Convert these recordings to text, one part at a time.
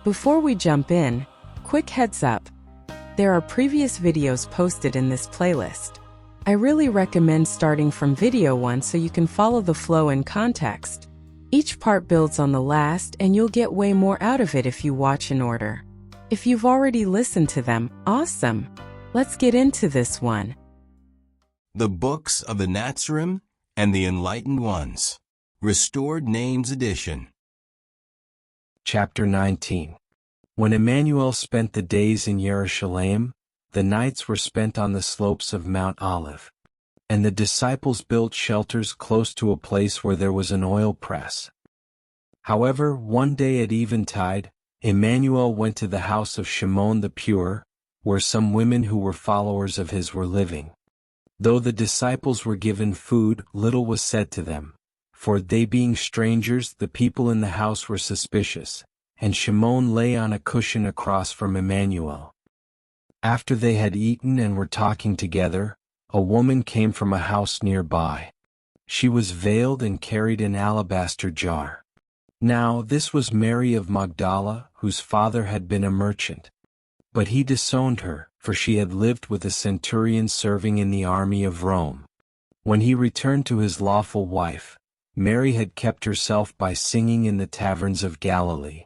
Before we jump in, quick heads up. There are previous videos posted in this playlist. I really recommend starting from video 1 so you can follow the flow and context. Each part builds on the last and you'll get way more out of it if you watch in order. If you've already listened to them, awesome. Let's get into this one. The Books of the Natsarim and the Enlightened Ones. Restored Names Edition. Chapter 19. When Immanuel spent the days in Jerusalem, the nights were spent on the slopes of Mount Olive. And the disciples built shelters close to a place where there was an oil press. However, one day at eventide, Immanuel went to the house of Shimon the Pure, where some women who were followers of his were living. Though the disciples were given food, little was said to them, for they being strangers, the people in the house were suspicious, and Shimon lay on a cushion across from Immanuel. After they had eaten and were talking together, a woman came from a house nearby. She was veiled and carried an alabaster jar. Now this was Mary of Magdala, whose father had been a merchant. But he disowned her, for she had lived with a centurion serving in the army of Rome. When he returned to his lawful wife, Mary had kept herself by singing in the taverns of Galilee.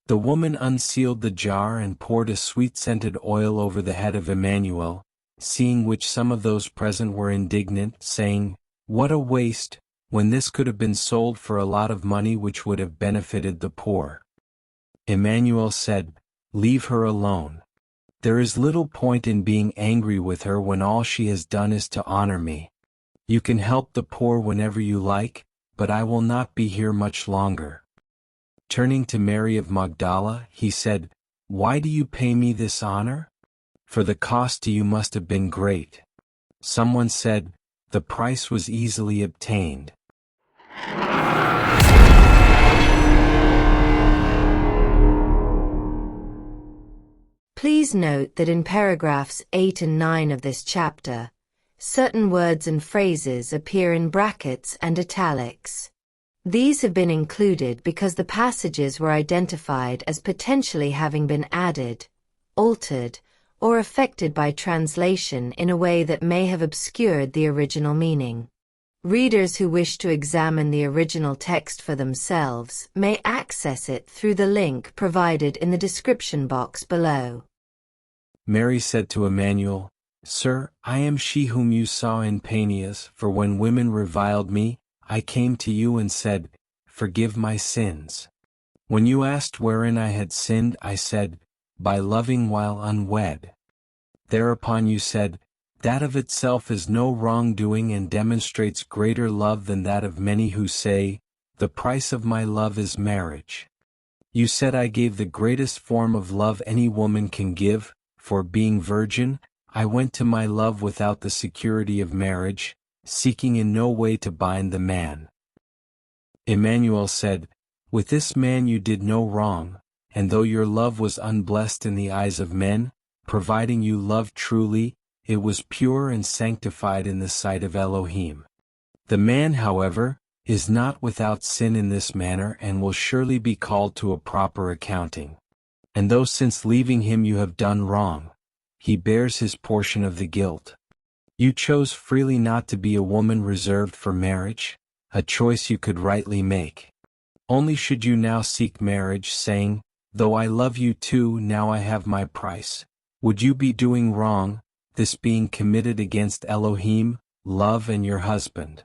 The woman unsealed the jar and poured a sweet-scented oil over the head of Immanuel, seeing which some of those present were indignant, saying, "What a waste, when this could have been sold for a lot of money which would have benefited the poor." Immanuel said, "Leave her alone. There is little point in being angry with her when all she has done is to honor me. You can help the poor whenever you like, but I will not be here much longer." Turning to Mary of Magdala, he said, "Why do you pay me this honor? For the cost to you must have been great." Someone said, "The price was easily obtained." Please note that in paragraphs 8 and 9 of this chapter, certain words and phrases appear in brackets and italics. These have been included because the passages were identified as potentially having been added, altered, or affected by translation in a way that may have obscured the original meaning. Readers who wish to examine the original text for themselves may access it through the link provided in the description box below. Mary said to Immanuel, "Sir, I am she whom you saw in Panias, for when women reviled me, I came to you and said, 'Forgive my sins.' When you asked wherein I had sinned, I said, 'By loving while unwed.' Thereupon you said, 'That of itself is no wrongdoing and demonstrates greater love than that of many who say, the price of my love is marriage.' You said I gave the greatest form of love any woman can give, for being virgin, I went to my love without the security of marriage, seeking in no way to bind the man." Immanuel said, "With this man you did no wrong, and though your love was unblessed in the eyes of men, providing you loved truly, it was pure and sanctified in the sight of Elohim. The man, however, is not without sin in this manner and will surely be called to a proper accounting. And though since leaving him you have done wrong, he bears his portion of the guilt. You chose freely not to be a woman reserved for marriage, a choice you could rightly make. Only should you now seek marriage, saying, 'Though I love you too, now I have my price,' would you be doing wrong, this being committed against Elohim, love and your husband."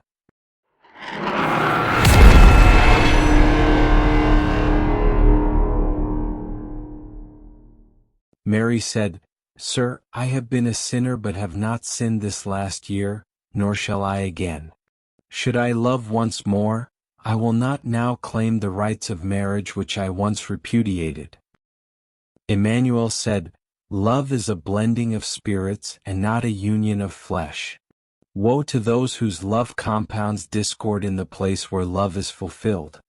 Mary said, "Sir, I have been a sinner but have not sinned this last year, nor shall I again. Should I love once more, I will not now claim the rights of marriage which I once repudiated." Immanuel said, "Love is a blending of spirits and not a union of flesh. Woe to those whose love compounds discord in the place where love is fulfilled.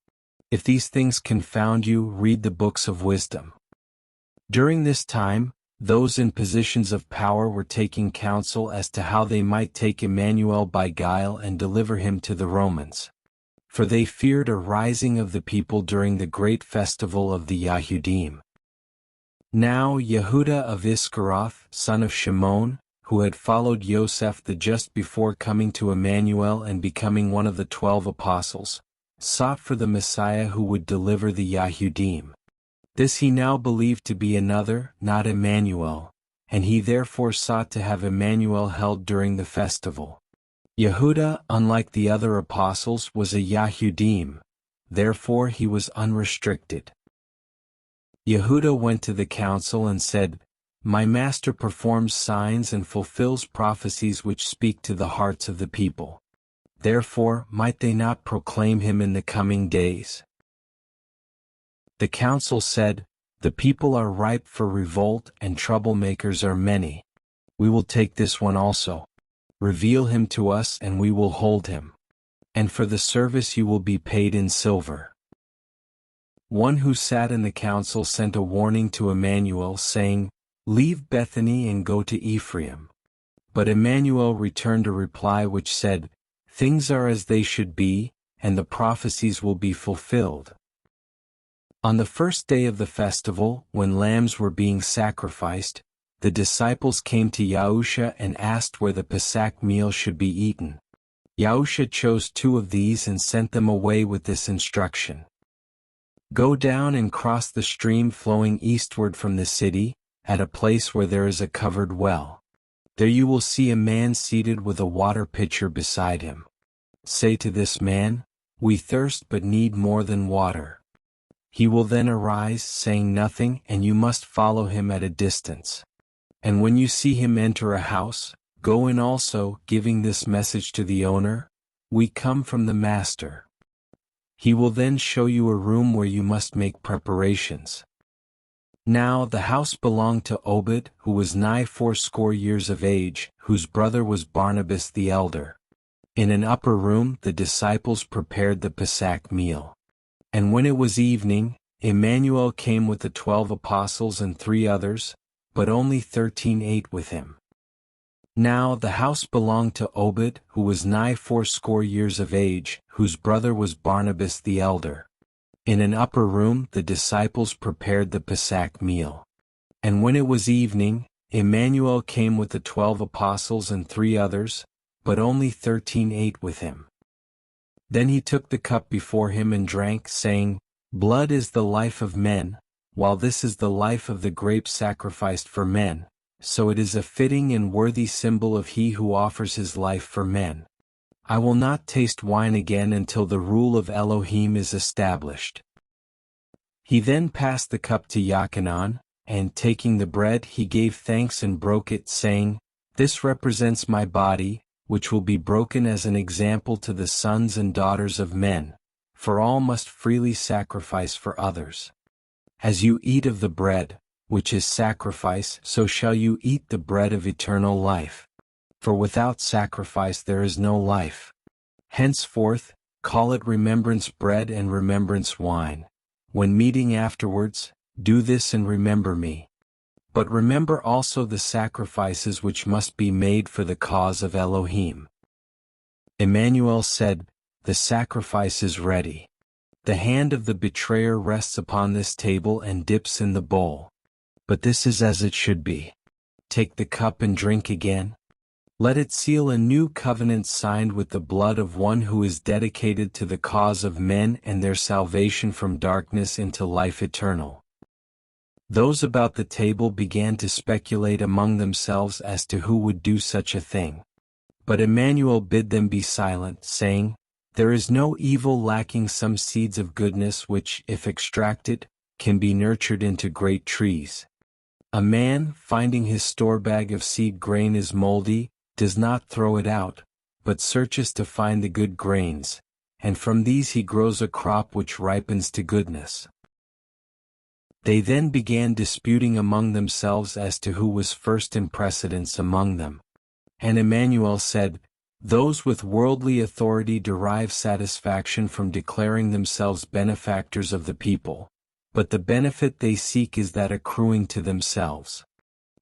If these things confound you, read the books of wisdom." During this time, those in positions of power were taking counsel as to how they might take Immanuel by guile and deliver him to the Romans. for they feared a rising of the people during the great festival of the Yahudim. Now Yehuda of Iskaroth, son of Shimon, who had followed Yosef just before coming to Immanuel and becoming one of the 12 apostles, sought for the Messiah who would deliver the Yahudim. This he now believed to be another, not Immanuel, and he therefore sought to have Immanuel held during the festival. Yehuda, unlike the other apostles, was a Yahudim, therefore he was unrestricted. Yehuda went to the council and said, "My master performs signs and fulfills prophecies which speak to the hearts of the people. Therefore might they not proclaim him in the coming days?" The council said, "The people are ripe for revolt and troublemakers are many. We will take this one also. Reveal him to us and we will hold him. And for the service you will be paid in silver." One who sat in the council sent a warning to Immanuel saying, "Leave Bethany and go to Ephraim." But Immanuel returned a reply which said, "Things are as they should be, and the prophecies will be fulfilled." On the first day of the festival, when lambs were being sacrificed, the disciples came to Yahusha and asked where the Pesach meal should be eaten. Yahusha chose 2 of these and sent them away with this instruction. "Go down and cross the stream flowing eastward from the city, at a place where there is a covered well. There you will see a man seated with a water pitcher beside him. Say to this man, 'We thirst but need more than water.' He will then arise, saying nothing, and you must follow him at a distance. And when you see him enter a house, go in also, giving this message to the owner, 'We come from the master.' He will then show you a room where you must make preparations." Now the house belonged to Obed, who was nigh 80 years of age, whose brother was Barnabas the elder. In an upper room the disciples prepared the Pesach meal. And when it was evening, Immanuel came with the 12 apostles and 3 others, but only 13 ate with him. Now the house belonged to Obed, who was nigh 80 years of age, whose brother was Barnabas the elder. In an upper room the disciples prepared the Pesach meal. And when it was evening, Immanuel came with the 12 apostles and 3 others, but only 13 ate with him. Then he took the cup before him and drank, saying, "Blood is the life of men, while this is the life of the grape sacrificed for men, so it is a fitting and worthy symbol of he who offers his life for men. I will not taste wine again until the rule of Elohim is established." He then passed the cup to Yochanan, and taking the bread he gave thanks and broke it, saying, "This represents my body, which will be broken as an example to the sons and daughters of men, for all must freely sacrifice for others. As you eat of the bread, which is sacrifice, so shall you eat the bread of eternal life. For without sacrifice there is no life. Henceforth, call it remembrance bread and remembrance wine. When meeting afterwards, do this and remember me. But remember also the sacrifices which must be made for the cause of Elohim." Immanuel said, "The sacrifice is ready. The hand of the betrayer rests upon this table and dips in the bowl. But this is as it should be. Take the cup and drink again. Let it seal a new covenant signed with the blood of one who is dedicated to the cause of men and their salvation from darkness into life eternal." Those about the table began to speculate among themselves as to who would do such a thing. But Immanuel bid them be silent, saying, "There is no evil lacking some seeds of goodness which, if extracted, can be nurtured into great trees. A man, finding his store bag of seed grain is moldy, does not throw it out, but searches to find the good grains, and from these he grows a crop which ripens to goodness." They then began disputing among themselves as to who was first in precedence among them. And Immanuel said, "Those with worldly authority derive satisfaction from declaring themselves benefactors of the people, but the benefit they seek is that accruing to themselves.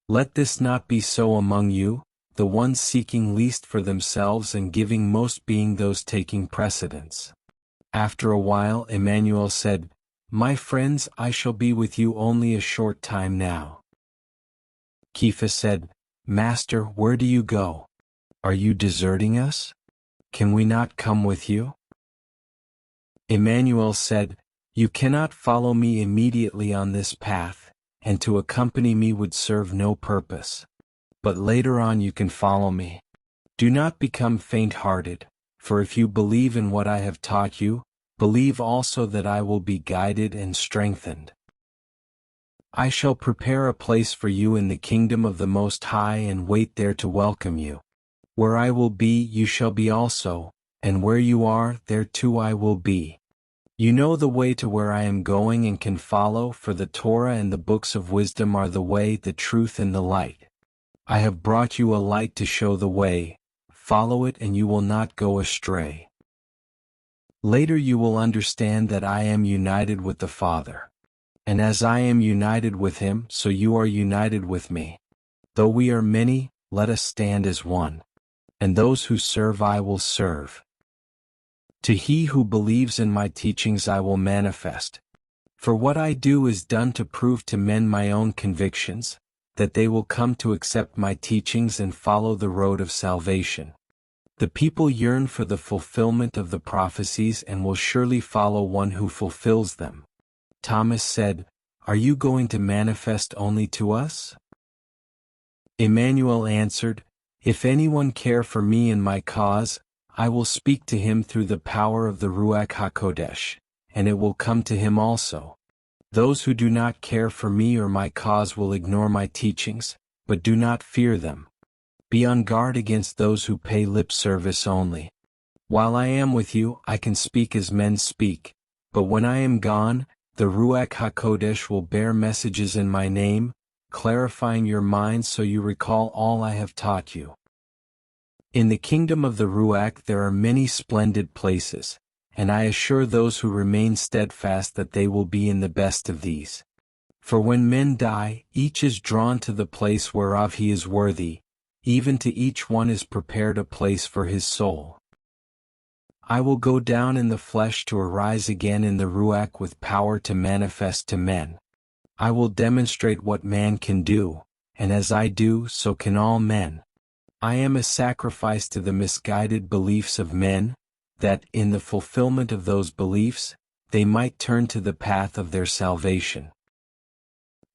Let this not be so among you, the ones seeking least for themselves and giving most being those taking precedence. After a while Immanuel said, "My friends, I shall be with you only a short time now." Kepha said, "Master, where do you go? Are you deserting us? Can we not come with you?" Immanuel said, "You cannot follow me immediately on this path, and to accompany me would serve no purpose. But later on you can follow me. Do not become faint-hearted, for if you believe in what I have taught you, believe also that I will be guided and strengthened. I shall prepare a place for you in the kingdom of the Most High and wait there to welcome you. Where I will be, you shall be also, and where you are, there too I will be. You know the way to where I am going and can follow, for the Torah and the books of wisdom are the way, the truth and the light. I have brought you a light to show the way. Follow it and you will not go astray. Later you will understand that I am united with the Father. And as I am united with him, so you are united with me. Though we are many, let us stand as one. And those who serve I will serve. To he who believes in my teachings I will manifest. For what I do is done to prove to men my own convictions, that they will come to accept my teachings and follow the road of salvation. The people yearn for the fulfillment of the prophecies and will surely follow one who fulfills them." Thomas said, "Are you going to manifest only to us?" Immanuel answered, "If anyone care for me and my cause, I will speak to him through the power of the Ruach HaKodesh, and it will come to him also. Those who do not care for me or my cause will ignore my teachings, but do not fear them. Be on guard against those who pay lip service only. While I am with you, I can speak as men speak, but when I am gone, the Ruach HaKodesh will bear messages in my name, clarifying your minds so you recall all I have taught you. In the kingdom of the Ruach there are many splendid places, and I assure those who remain steadfast that they will be in the best of these. For when men die, each is drawn to the place whereof he is worthy, even to each one is prepared a place for his soul. I will go down in the flesh to arise again in the Ruach with power to manifest to men. I will demonstrate what man can do, and as I do, so can all men. I am a sacrifice to the misguided beliefs of men, that, in the fulfillment of those beliefs, they might turn to the path of their salvation.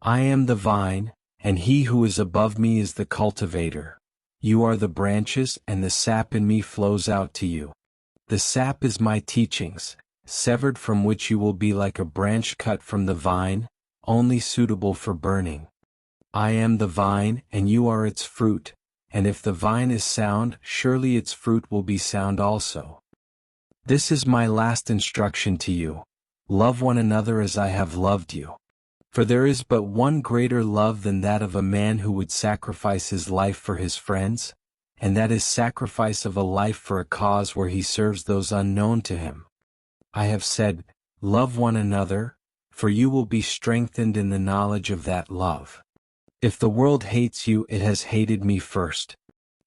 I am the vine, and he who is above me is the cultivator. You are the branches, and the sap in me flows out to you. The sap is my teachings, severed from which you will be like a branch cut from the vine, only suitable for burning. I am the vine, and you are its fruit, and if the vine is sound, surely its fruit will be sound also. This is my last instruction to you. Love one another as I have loved you. For there is but one greater love than that of a man who would sacrifice his life for his friends, and that is sacrifice of a life for a cause where he serves those unknown to him. I have said, love one another, for you will be strengthened in the knowledge of that love. If the world hates you, it has hated me first.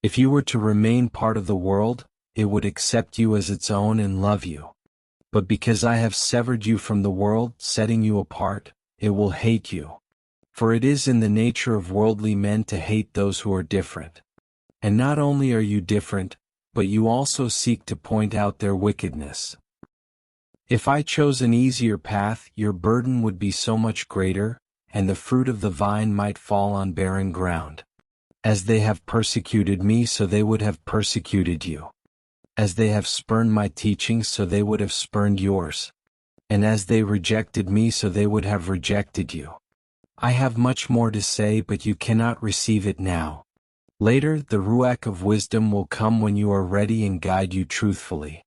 If you were to remain part of the world, it would accept you as its own and love you. But because I have severed you from the world, setting you apart, it will hate you. For it is in the nature of worldly men to hate those who are different. And not only are you different, but you also seek to point out their wickedness. If I chose an easier path, your burden would be so much greater, and the fruit of the vine might fall on barren ground. As they have persecuted me, so they would have persecuted you. As they have spurned my teachings, so they would have spurned yours. And as they rejected me, so they would have rejected you. I have much more to say, but you cannot receive it now. Later, the Ruach of wisdom will come when you are ready and guide you truthfully.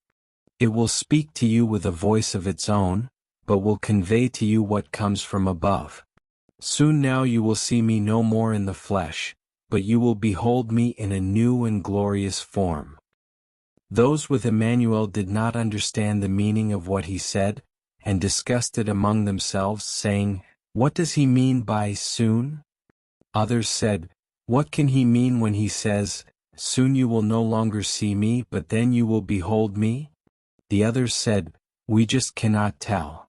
It will speak to you with a voice of its own, but will convey to you what comes from above. Soon now you will see me no more in the flesh, but you will behold me in a new and glorious form. Those with Immanuel did not understand the meaning of what he said, and discussed it among themselves, saying, "What does he mean by soon?" Others said, "What can he mean when he says, 'Soon you will no longer see me, but then you will behold me'?" The others said, We just cannot tell."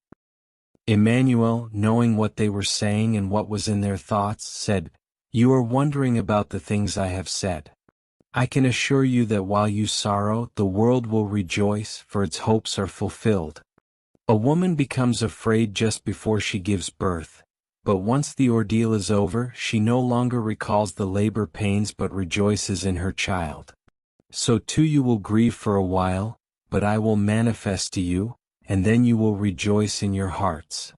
Immanuel, knowing what they were saying and what was in their thoughts, said, "You are wondering about the things I have said. I can assure you that while you sorrow, the world will rejoice, for its hopes are fulfilled. A woman becomes afraid just before she gives birth, but once the ordeal is over, she no longer recalls the labor pains but rejoices in her child. So too you will grieve for a while, but I will manifest to you, and then you will rejoice in your hearts.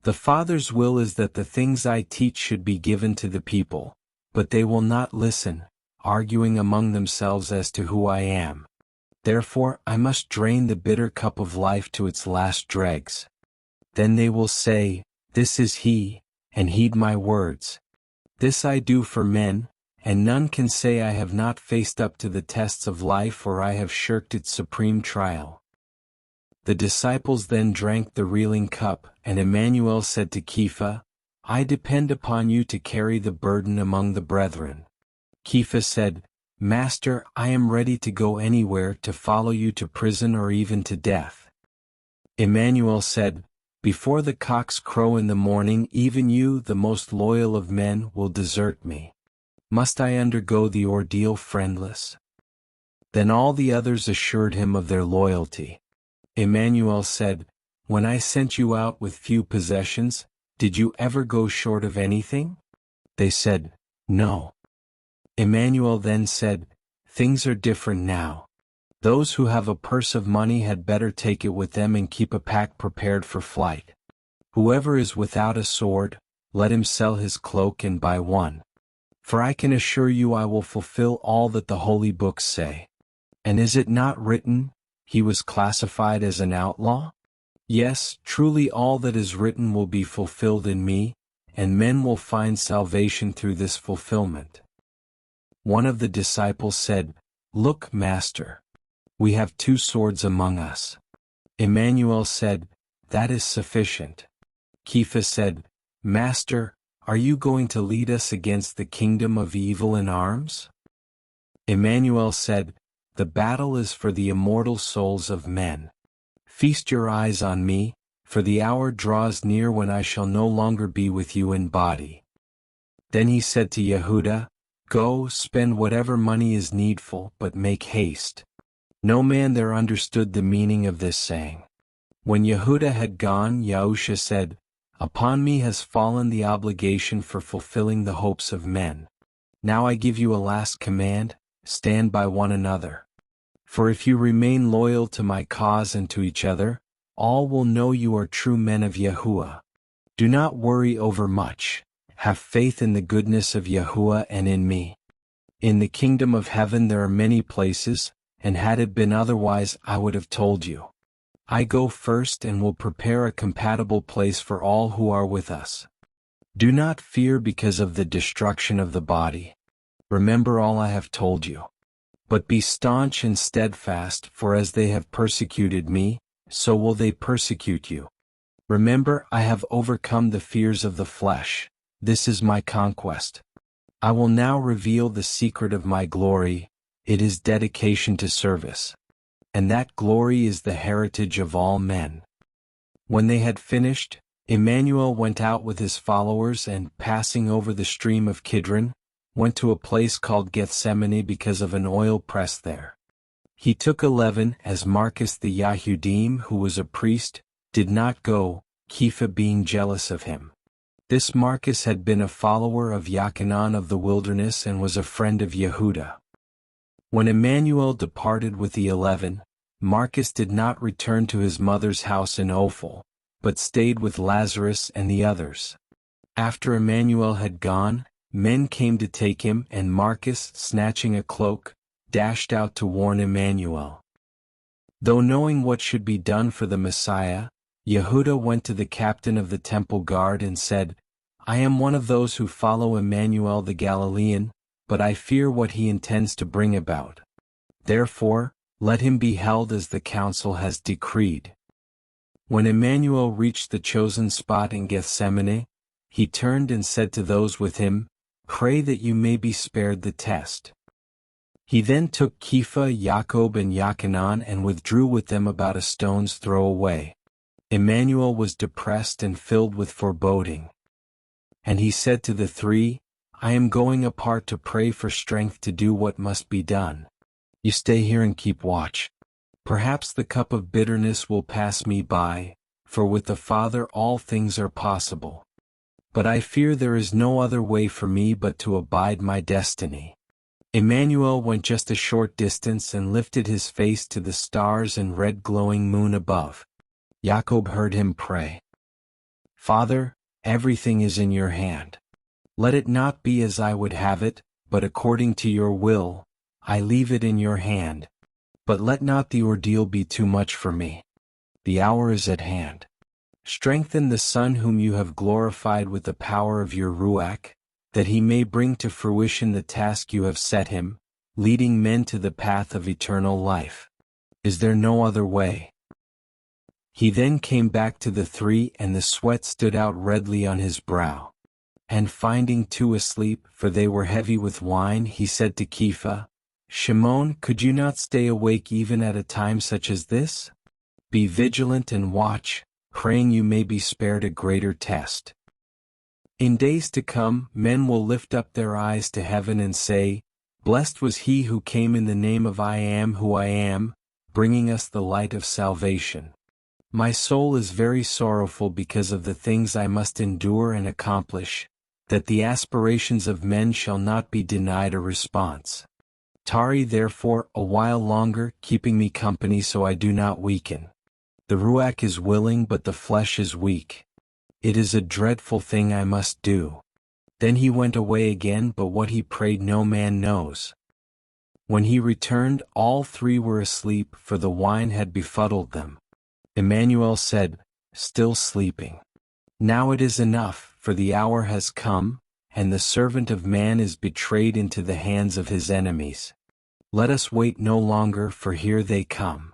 The Father's will is that the things I teach should be given to the people, but they will not listen, arguing among themselves as to who I am. Therefore I must drain the bitter cup of life to its last dregs. Then they will say, 'This is he,' and heed my words. This I do for men, and none can say I have not faced up to the tests of life or I have shirked its supreme trial." The disciples then drank the reeling cup, and Immanuel said to Kepha, "I depend upon you to carry the burden among the brethren." Kepha said, "Master, I am ready to go anywhere, to follow you to prison or even to death." Immanuel said, "Before the cocks crow in the morning, even you, the most loyal of men, will desert me. Must I undergo the ordeal friendless?" Then all the others assured him of their loyalty. Immanuel said, "When I sent you out with few possessions, did you ever go short of anything?" They said, "No." Immanuel then said, "Things are different now. Those who have a purse of money had better take it with them and keep a pack prepared for flight. Whoever is without a sword, let him sell his cloak and buy one. For I can assure you I will fulfill all that the holy books say. And is it not written, 'He was classified as an outlaw'? Yes, truly all that is written will be fulfilled in me, and men will find salvation through this fulfillment." One of the disciples said, "Look, Master. We have 2 swords among us." Immanuel said, "That is sufficient." Kepha said, "Master, are you going to lead us against the kingdom of evil in arms?" Immanuel said, "The battle is for the immortal souls of men. Feast your eyes on me, for the hour draws near when I shall no longer be with you in body." Then he said to Yehuda, "Go, spend whatever money is needful, but make haste." No man there understood the meaning of this saying. When Yehuda had gone, Yahusha said, "Upon me has fallen the obligation for fulfilling the hopes of men. Now I give you a last command, stand by one another. For if you remain loyal to my cause and to each other, all will know you are true men of Yahuwah. Do not worry over much, have faith in the goodness of Yahuwah and in me. In the kingdom of heaven there are many places, and had it been otherwise I would have told you. I go first and will prepare a compatible place for all who are with us. Do not fear because of the destruction of the body. Remember all I have told you. But be staunch and steadfast, for as they have persecuted me, so will they persecute you. Remember, I have overcome the fears of the flesh. This is my conquest. I will now reveal the secret of my glory. It is dedication to service. And that glory is the heritage of all men." When they had finished, Immanuel went out with his followers and, passing over the stream of Kidron, went to a place called Gethsemane because of an oil press there. He took 11, as Marcus the Yahudim, who was a priest, did not go, Kepha being jealous of him. This Marcus had been a follower of Yachanan of the wilderness and was a friend of Yehuda. When Immanuel departed with the 11, Marcus did not return to his mother's house in Ophel, but stayed with Lazarus and the others. After Immanuel had gone, men came to take him, and Marcus, snatching a cloak, dashed out to warn Immanuel. Though knowing what should be done for the Messiah, Yehuda went to the captain of the temple guard and said, "I am one of those who follow Immanuel the Galilean, but I fear what he intends to bring about. Therefore, let him be held as the council has decreed." When Immanuel reached the chosen spot in Gethsemane, he turned and said to those with him, "Pray that you may be spared the test." He then took Kepha, Jacob and Yochanan and withdrew with them about a stone's throw away. Immanuel was depressed and filled with foreboding. And he said to the three, I am going apart to pray for strength to do what must be done. You stay here and keep watch. Perhaps the cup of bitterness will pass me by, for with the Father all things are possible. But I fear there is no other way for me but to abide my destiny. Immanuel went just a short distance and lifted his face to the stars and red glowing moon above. Jacob heard him pray. Father, everything is in your hand. Let it not be as I would have it, but according to your will, I leave it in your hand. But let not the ordeal be too much for me. The hour is at hand. Strengthen the Son whom you have glorified with the power of your Ruach, that he may bring to fruition the task you have set him, leading men to the path of eternal life. Is there no other way? He then came back to the three, and the sweat stood out redly on his brow. And finding two asleep, for they were heavy with wine, he said to Kepha, Shimon, could you not stay awake even at a time such as this? Be vigilant and watch, praying you may be spared a greater test. In days to come, men will lift up their eyes to heaven and say, Blessed was he who came in the name of I am who I am, bringing us the light of salvation. My soul is very sorrowful because of the things I must endure and accomplish, that the aspirations of men shall not be denied a response. Tarry therefore a while longer, keeping me company so I do not weaken. The Ruach is willing but the flesh is weak. It is a dreadful thing I must do. Then he went away again, but what he prayed no man knows. When he returned, all three were asleep, for the wine had befuddled them. Immanuel said, Still sleeping. Now it is enough, for the hour has come, and the servant of man is betrayed into the hands of his enemies. Let us wait no longer, for here they come.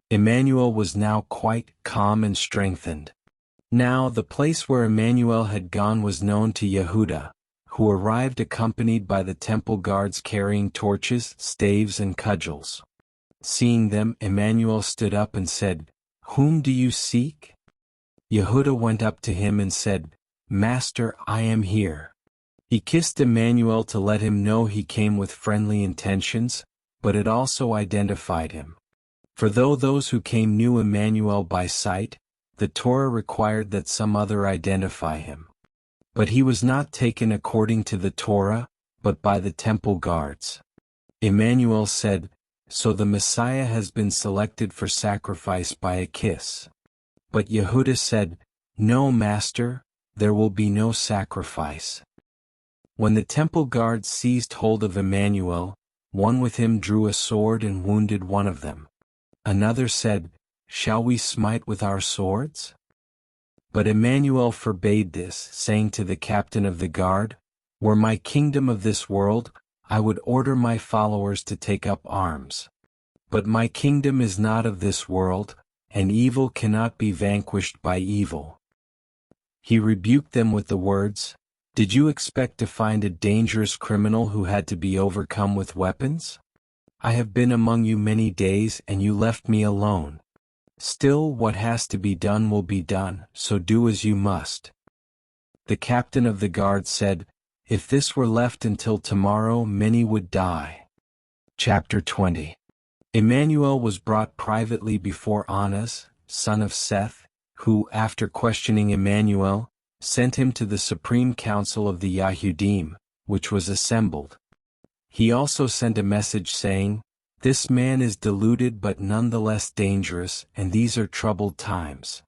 Immanuel was now quite calm and strengthened. Now the place where Immanuel had gone was known to Yehuda, who arrived accompanied by the temple guards carrying torches, staves and cudgels. Seeing them, Immanuel stood up and said, Whom do you seek? Yehuda went up to him and said, Master, I am here. He kissed Immanuel to let him know he came with friendly intentions, but it also identified him. For though those who came knew Immanuel by sight, the Torah required that some other identify him. But he was not taken according to the Torah, but by the temple guards. Immanuel said, So the Messiah has been selected for sacrifice by a kiss. But Yehuda said, No, Master, there will be no sacrifice. When the temple guards seized hold of Immanuel, one with him drew a sword and wounded one of them. Another said, Shall we smite with our swords? But Immanuel forbade this, saying to the captain of the guard, Were my kingdom of this world, I would order my followers to take up arms. But my kingdom is not of this world, and evil cannot be vanquished by evil. He rebuked them with the words, Did you expect to find a dangerous criminal who had to be overcome with weapons? I have been among you many days and you left me alone. Still, what has to be done will be done, so do as you must. The captain of the guard said, If this were left until tomorrow, many would die. Chapter 20. Immanuel was brought privately before Annas, son of Seth, who, after questioning Immanuel, sent him to the supreme council of the Yahudim, which was assembled. He also sent a message saying, This man is deluded but nonetheless dangerous, and these are troubled times.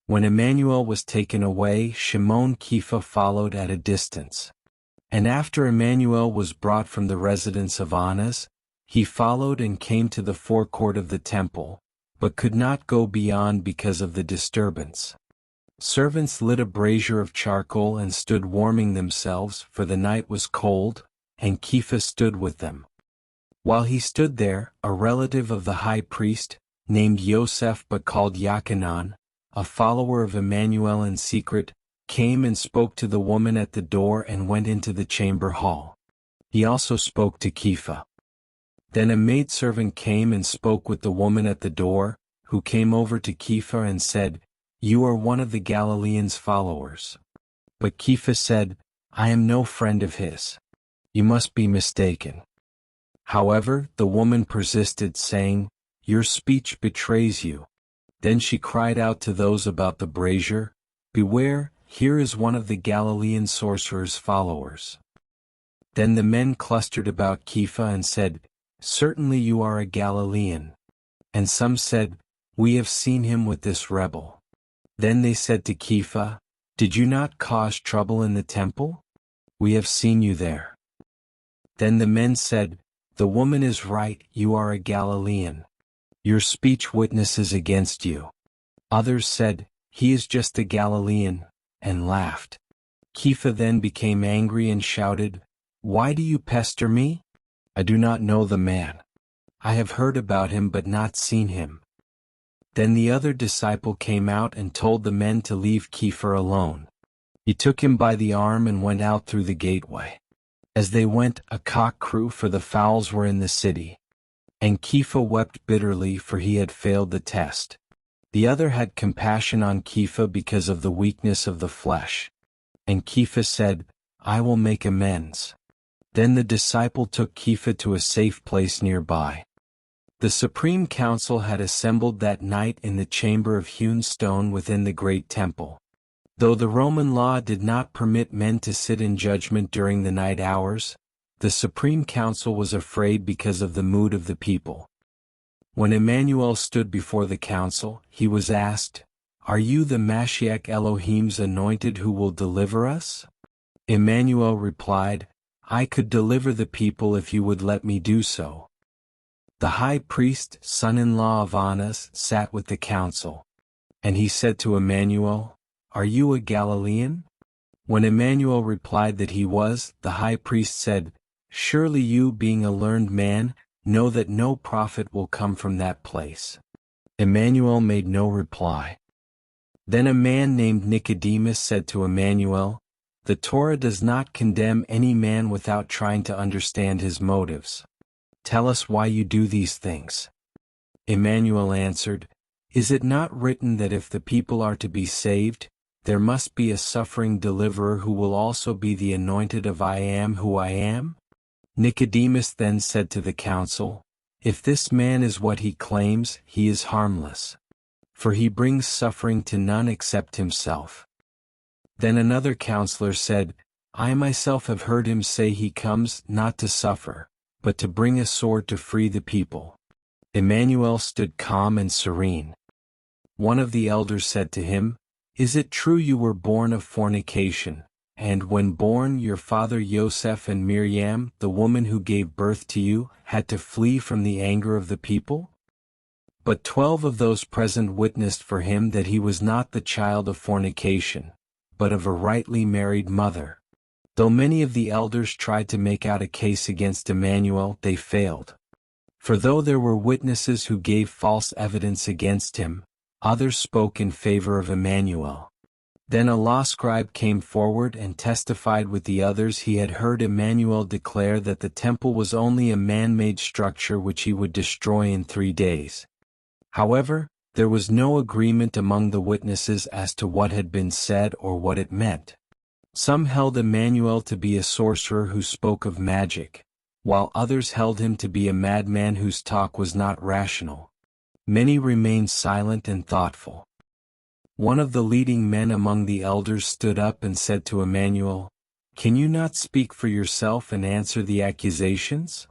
When Immanuel was taken away, Shimon Kepha followed at a distance. And after Immanuel was brought from the residence of Annas, he followed and came to the forecourt of the temple, but could not go beyond because of the disturbance. Servants lit a brazier of charcoal and stood warming themselves, for the night was cold, and Kepha stood with them. While he stood there, a relative of the high priest, named Yosef but called Yochanan, a follower of Immanuel in secret, came and spoke to the woman at the door and went into the chamber hall. He also spoke to Kepha. Then a maidservant came and spoke with the woman at the door, who came over to Kepha and said, "You are one of the Galilean's followers." But Kepha said, "I am no friend of his. You must be mistaken." However, the woman persisted, saying, "Your speech betrays you." Then she cried out to those about the brazier, "Beware, here is one of the Galilean sorcerer's followers." Then the men clustered about Kepha and said, "Certainly you are a Galilean." And some said, "We have seen him with this rebel." Then they said to Kepha, "Did you not cause trouble in the temple? We have seen you there." Then the men said, "The woman is right, you are a Galilean. Your speech witnesses against you." Others said, "He is just a Galilean," and laughed. Kepha then became angry and shouted, "Why do you pester me? I do not know the man. I have heard about him but not seen him." Then the other disciple came out and told the men to leave Kepha alone. He took him by the arm and went out through the gateway. As they went, a cock crew, for the fowls were in the city. And Kepha wept bitterly, for he had failed the test. The other had compassion on Kepha because of the weakness of the flesh. And Kepha said, "I will make amends." Then the disciple took Kepha to a safe place nearby. The Supreme Council had assembled that night in the chamber of hewn stone within the great temple. Though the Roman law did not permit men to sit in judgment during the night hours, the Supreme Council was afraid because of the mood of the people. When Immanuel stood before the council, he was asked, "Are you the Mashiach Elohim's anointed who will deliver us?" Immanuel replied, "I could deliver the people if you would let me do so." The high priest, son-in-law of Annas, sat with the council. And he said to Immanuel, "Are you a Galilean?" When Immanuel replied that he was, the high priest said, "Surely you, being a learned man, know that no prophet will come from that place." Immanuel made no reply. Then a man named Nicodemus said to Immanuel, "The Torah does not condemn any man without trying to understand his motives. Tell us why you do these things." Immanuel answered, "Is it not written that if the people are to be saved, there must be a suffering deliverer who will also be the anointed of I am who I am?" Nicodemus then said to the council, "If this man is what he claims, he is harmless. For he brings suffering to none except himself." Then another counselor said, "I myself have heard him say he comes not to suffer, but to bring a sword to free the people." Immanuel stood calm and serene. One of the elders said to him, "Is it true you were born of fornication, and when born your father Yosef and Miriam, the woman who gave birth to you, had to flee from the anger of the people?" But 12 of those present witnessed for him that he was not the child of fornication, but of a rightly married mother. Though many of the elders tried to make out a case against Immanuel, they failed. For though there were witnesses who gave false evidence against him, others spoke in favor of Immanuel. Then a law scribe came forward and testified with the others he had heard Immanuel declare that the temple was only a man-made structure which he would destroy in 3 days. However, there was no agreement among the witnesses as to what had been said or what it meant. Some held Immanuel to be a sorcerer who spoke of magic, while others held him to be a madman whose talk was not rational. Many remained silent and thoughtful. One of the leading men among the elders stood up and said to Immanuel, "Can you not speak for yourself and answer the accusations?"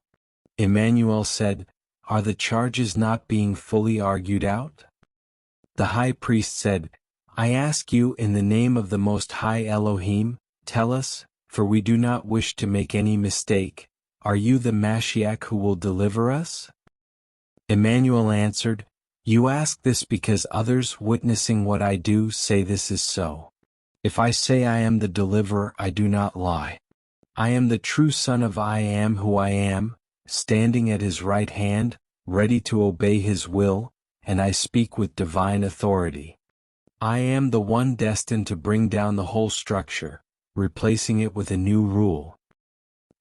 Immanuel said, "Are the charges not being fully argued out?" The high priest said, "I ask you in the name of the Most High Elohim, tell us, for we do not wish to make any mistake, are you the Mashiach who will deliver us?" Immanuel answered, "You ask this because others witnessing what I do say this is so. If I say I am the deliverer, I do not lie. I am the true son of I am who I am, standing at his right hand, ready to obey his will, and I speak with divine authority. I am the one destined to bring down the whole structure, replacing it with a new rule."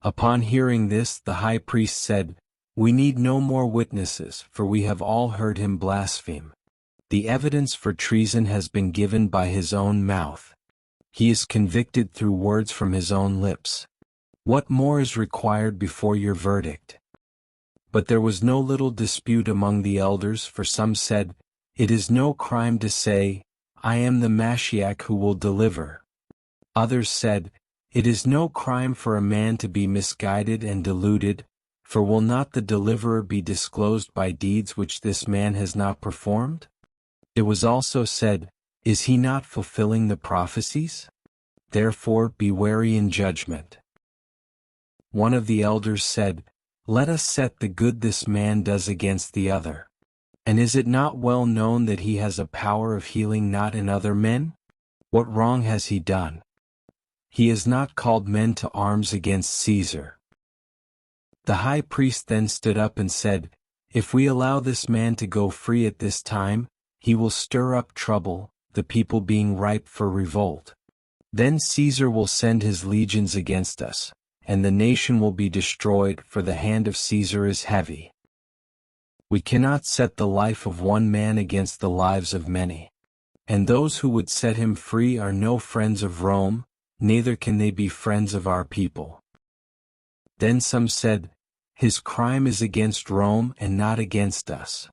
Upon hearing this, the high priest said, We need no more witnesses, for we have all heard him blaspheme. The evidence for treason has been given by his own mouth. He is convicted through words from his own lips. What more is required before your verdict? But there was no little dispute among the elders, for some said, "It is no crime to say, 'I am the Mashiach who will deliver.' Others said, 'It is no crime for a man to be misguided and deluded, for will not the deliverer be disclosed by deeds which this man has not performed?' It was also said, 'Is he not fulfilling the prophecies? Therefore be wary in judgment.' One of the elders said, 'Let us set the good this man does against the other. And is it not well known that he has a power of healing not in other men? What wrong has he done? He has not called men to arms against Caesar.' The high priest then stood up and said, 'If we allow this man to go free at this time, he will stir up trouble, the people being ripe for revolt. Then Caesar will send his legions against us, and the nation will be destroyed, for the hand of Caesar is heavy. We cannot set the life of one man against the lives of many. And those who would set him free are no friends of Rome, neither can they be friends of our people.' Then some said, 'His crime is against Rome and not against us.'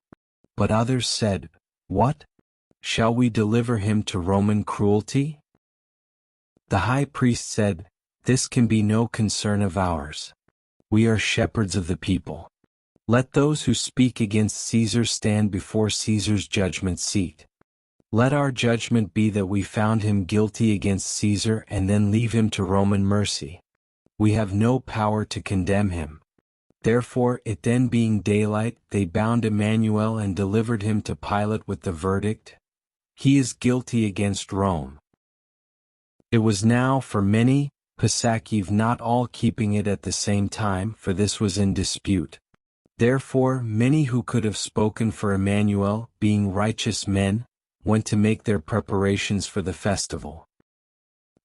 But others said, 'What? Shall we deliver him to Roman cruelty?' The high priest said, 'This can be no concern of ours. We are shepherds of the people. Let those who speak against Caesar stand before Caesar's judgment seat. Let our judgment be that we found him guilty against Caesar and then leave him to Roman mercy. We have no power to condemn him.' Therefore, it then being daylight, they bound Immanuel and delivered him to Pilate with the verdict, 'He is guilty against Rome.' It was now for many Pesach Eve, not all keeping it at the same time, for this was in dispute. Therefore many who could have spoken for Immanuel, being righteous men, went to make their preparations for the festival.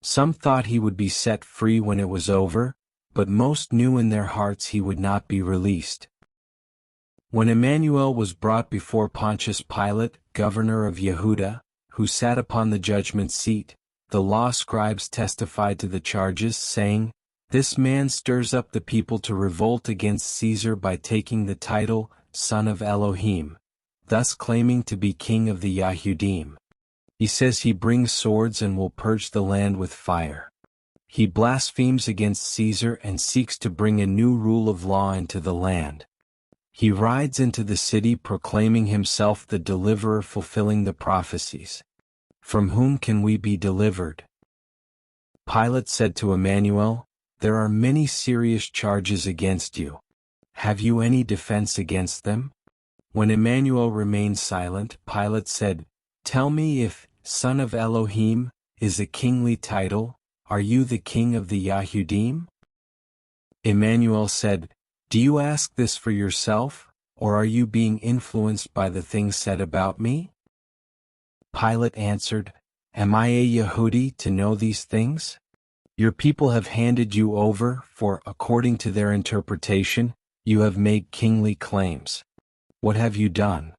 Some thought he would be set free when it was over, but most knew in their hearts he would not be released. When Immanuel was brought before Pontius Pilate, governor of Yehuda, who sat upon the judgment seat, the law scribes testified to the charges, saying, 'This man stirs up the people to revolt against Caesar by taking the title, Son of Elohim, thus claiming to be king of the Yahudim. He says he brings swords and will purge the land with fire. He blasphemes against Caesar and seeks to bring a new rule of law into the land. He rides into the city proclaiming himself the deliverer, fulfilling the prophecies. From whom can we be delivered?' Pilate said to Immanuel, 'There are many serious charges against you. Have you any defense against them?' When Immanuel remained silent, Pilate said, 'Tell me, if Son of Elohim is a kingly title, are you the king of the Yahudim?' Immanuel said, 'Do you ask this for yourself, or are you being influenced by the things said about me?' Pilate answered, 'Am I a Yehudi to know these things? Your people have handed you over, for, according to their interpretation, you have made kingly claims. What have you done?'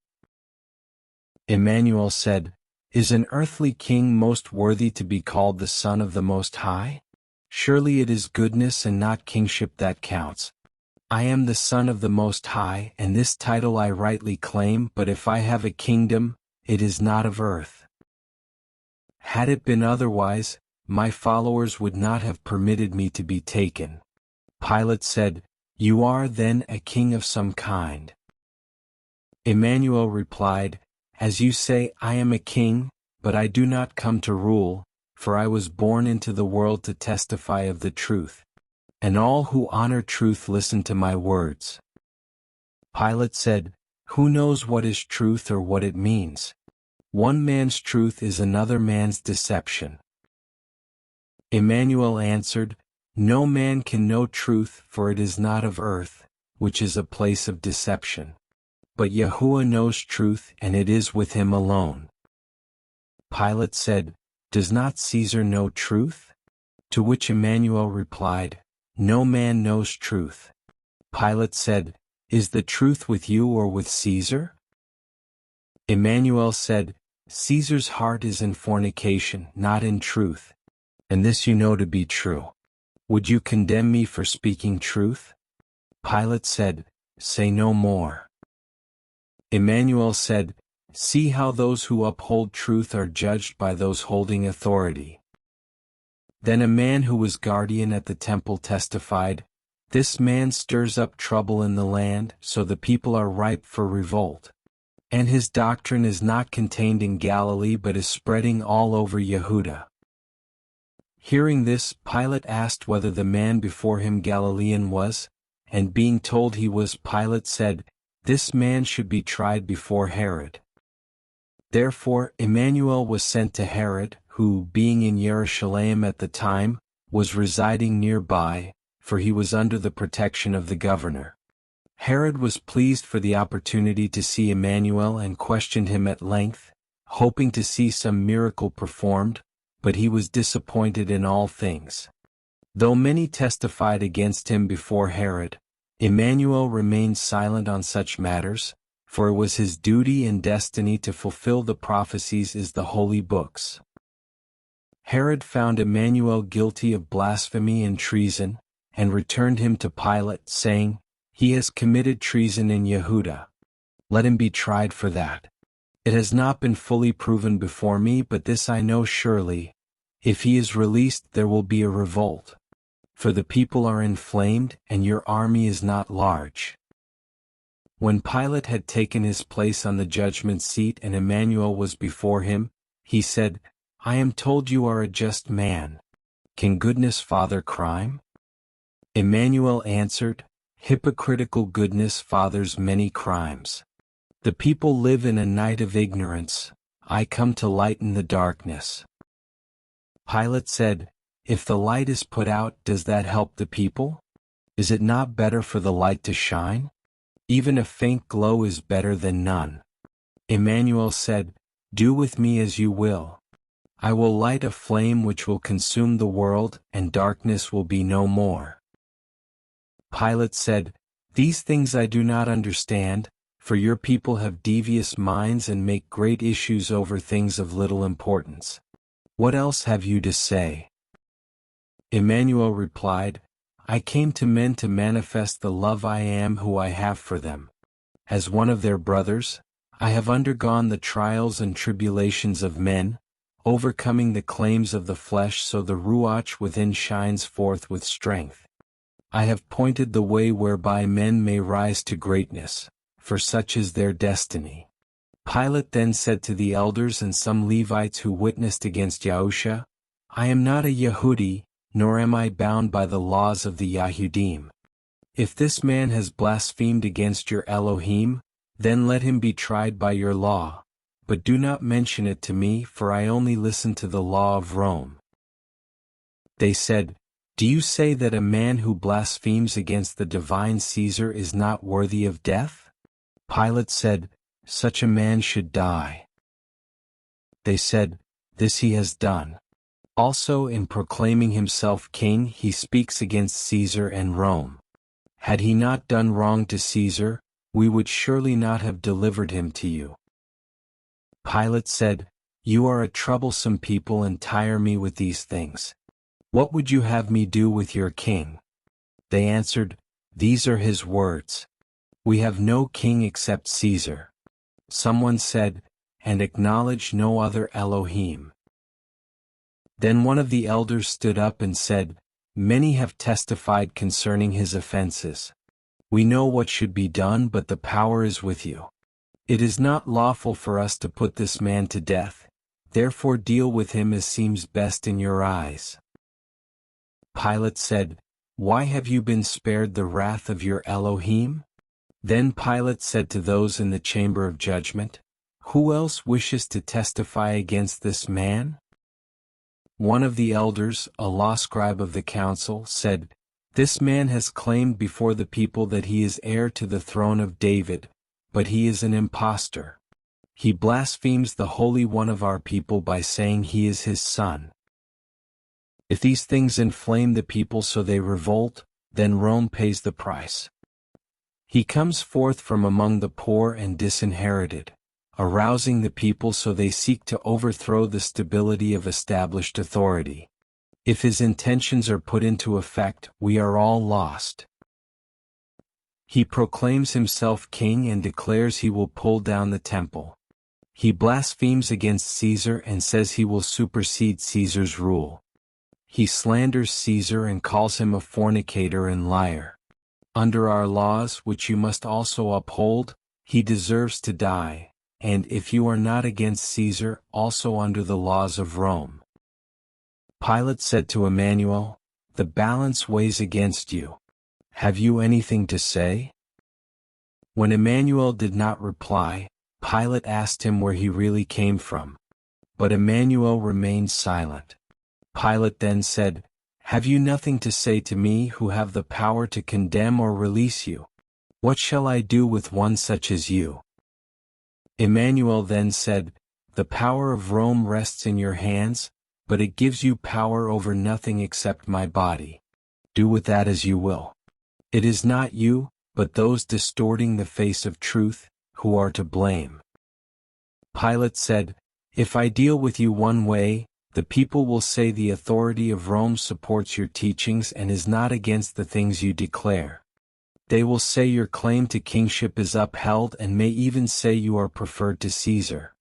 Immanuel said, 'Is an earthly king most worthy to be called the Son of the Most High? Surely it is goodness and not kingship that counts. I am the Son of the Most High, and this title I rightly claim, but if I have a kingdom, it is not of earth. Had it been otherwise, my followers would not have permitted me to be taken.' Pilate said, 'You are then a king of some kind.' Immanuel replied, 'As you say, I am a king, but I do not come to rule, for I was born into the world to testify of the truth. And all who honor truth listen to my words.' Pilate said, 'Who knows what is truth or what it means? One man's truth is another man's deception.' Immanuel answered, 'No man can know truth, for it is not of earth, which is a place of deception. But Yahuwah knows truth, and it is with him alone.' Pilate said, 'Does not Caesar know truth?' To which Immanuel replied, 'No man knows truth.' Pilate said, Is the truth with you or with Caesar? Immanuel said, Caesar's heart is in fornication, not in truth. And this you know to be true. Would you condemn me for speaking truth? Pilate said, Say no more. Immanuel said, See how those who uphold truth are judged by those holding authority. Then a man who was guardian at the temple testified, This man stirs up trouble in the land, so the people are ripe for revolt. And his doctrine is not contained in Galilee but is spreading all over Yehuda. Hearing this, Pilate asked whether the man before him Galilean was, and being told he was, Pilate said, This man should be tried before Herod. Therefore Immanuel was sent to Herod, who, being in Jerusalem at the time, was residing nearby, for he was under the protection of the governor. Herod was pleased for the opportunity to see Immanuel and questioned him at length, hoping to see some miracle performed, but he was disappointed in all things. Though many testified against him before Herod, Immanuel remained silent on such matters, for it was his duty and destiny to fulfill the prophecies in the holy books. Herod found Immanuel guilty of blasphemy and treason, and returned him to Pilate, saying, He has committed treason in Yehuda. Let him be tried for that. It has not been fully proven before me, but this I know surely. If he is released, there will be a revolt. For the people are inflamed, and your army is not large. When Pilate had taken his place on the judgment seat and Immanuel was before him, he said, I am told you are a just man. Can goodness father crime? Immanuel answered, Hypocritical goodness fathers many crimes. The people live in a night of ignorance. I come to lighten the darkness. Pilate said, If the light is put out, does that help the people? Is it not better for the light to shine? Even a faint glow is better than none. Immanuel said, Do with me as you will. I will light a flame which will consume the world, and darkness will be no more. Pilate said, These things I do not understand, for your people have devious minds and make great issues over things of little importance. What else have you to say? Immanuel replied, I came to men to manifest the love I am who I have for them. As one of their brothers, I have undergone the trials and tribulations of men, overcoming the claims of the flesh so the Ruach within shines forth with strength. I have pointed the way whereby men may rise to greatness, for such is their destiny. Pilate then said to the elders and some Levites who witnessed against Yahusha, I am not a Yehudi, nor am I bound by the laws of the Yahudim. If this man has blasphemed against your Elohim, then let him be tried by your law, but do not mention it to me, for I only listen to the law of Rome. They said, Do you say that a man who blasphemes against the divine Caesar is not worthy of death? Pilate said, Such a man should die. They said, This he has done. Also in proclaiming himself king he speaks against Caesar and Rome. Had he not done wrong to Caesar, we would surely not have delivered him to you. Pilate said, You are a troublesome people and tire me with these things. What would you have me do with your king? They answered, These are his words. We have no king except Caesar. Someone said, And acknowledge no other Elohim. Then one of the elders stood up and said, Many have testified concerning his offenses. We know what should be done, but the power is with you. It is not lawful for us to put this man to death, therefore deal with him as seems best in your eyes. Pilate said, Why have you been spared the wrath of your Elohim? Then Pilate said to those in the chamber of judgment, Who else wishes to testify against this man? One of the elders, a law scribe of the council, said, This man has claimed before the people that he is heir to the throne of David, but he is an impostor. He blasphemes the Holy One of our people by saying he is his son. If these things inflame the people so they revolt, then Rome pays the price. He comes forth from among the poor and disinherited, arousing the people so they seek to overthrow the stability of established authority. If his intentions are put into effect, we are all lost. He proclaims himself king and declares he will pull down the temple. He blasphemes against Caesar and says he will supersede Caesar's rule. He slanders Caesar and calls him a fornicator and liar. Under our laws, which you must also uphold, he deserves to die, and if you are not against Caesar, also under the laws of Rome. Pilate said to Immanuel, "The balance weighs against you. Have you anything to say?" When Immanuel did not reply, Pilate asked him where he really came from. But Immanuel remained silent. Pilate then said, "Have you nothing to say to me who have the power to condemn or release you? What shall I do with one such as you?" Immanuel then said, "The power of Rome rests in your hands, but it gives you power over nothing except my body. Do with that as you will. It is not you, but those distorting the face of truth, who are to blame." Pilate said, "If I deal with you one way, the people will say the authority of Rome supports your teachings and is not against the things you declare. They will say your claim to kingship is upheld and may even say you are preferred to Caesar.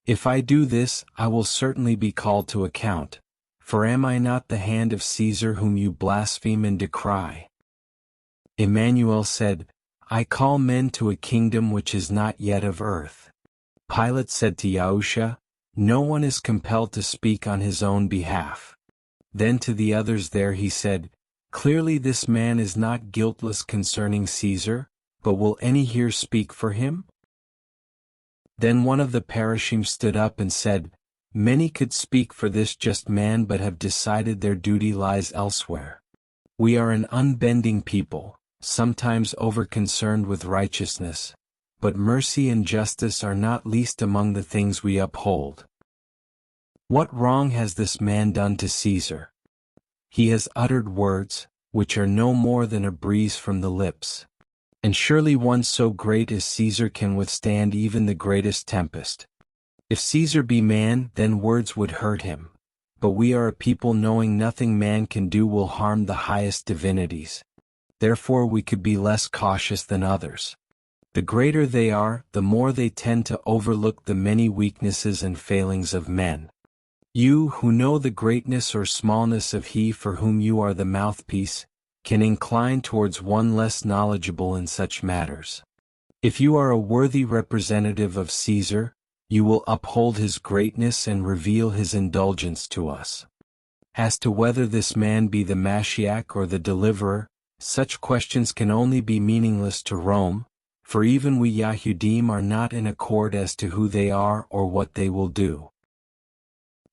If I do this, I will certainly be called to account, for am I not the hand of Caesar whom you blaspheme and decry?" Immanuel said, "I call men to a kingdom which is not yet of earth." Pilate said to Yahusha, "No one is compelled to speak on his own behalf." Then to the others there he said, "Clearly this man is not guiltless concerning Caesar, but will any here speak for him?" Then one of the Parashim stood up and said, "Many could speak for this just man but have decided their duty lies elsewhere. We are an unbending people, sometimes over-concerned with righteousness, but mercy and justice are not least among the things we uphold. What wrong has this man done to Caesar? He has uttered words, which are no more than a breeze from the lips. And surely one so great as Caesar can withstand even the greatest tempest. If Caesar be man, then words would hurt him. But we are a people knowing nothing man can do will harm the highest divinities. Therefore we could be less cautious than others. The greater they are, the more they tend to overlook the many weaknesses and failings of men. You who know the greatness or smallness of he for whom you are the mouthpiece, can incline towards one less knowledgeable in such matters. If you are a worthy representative of Caesar, you will uphold his greatness and reveal his indulgence to us. As to whether this man be the Mashiach or the deliverer, such questions can only be meaningless to Rome, for even we Yahudim are not in accord as to who they are or what they will do."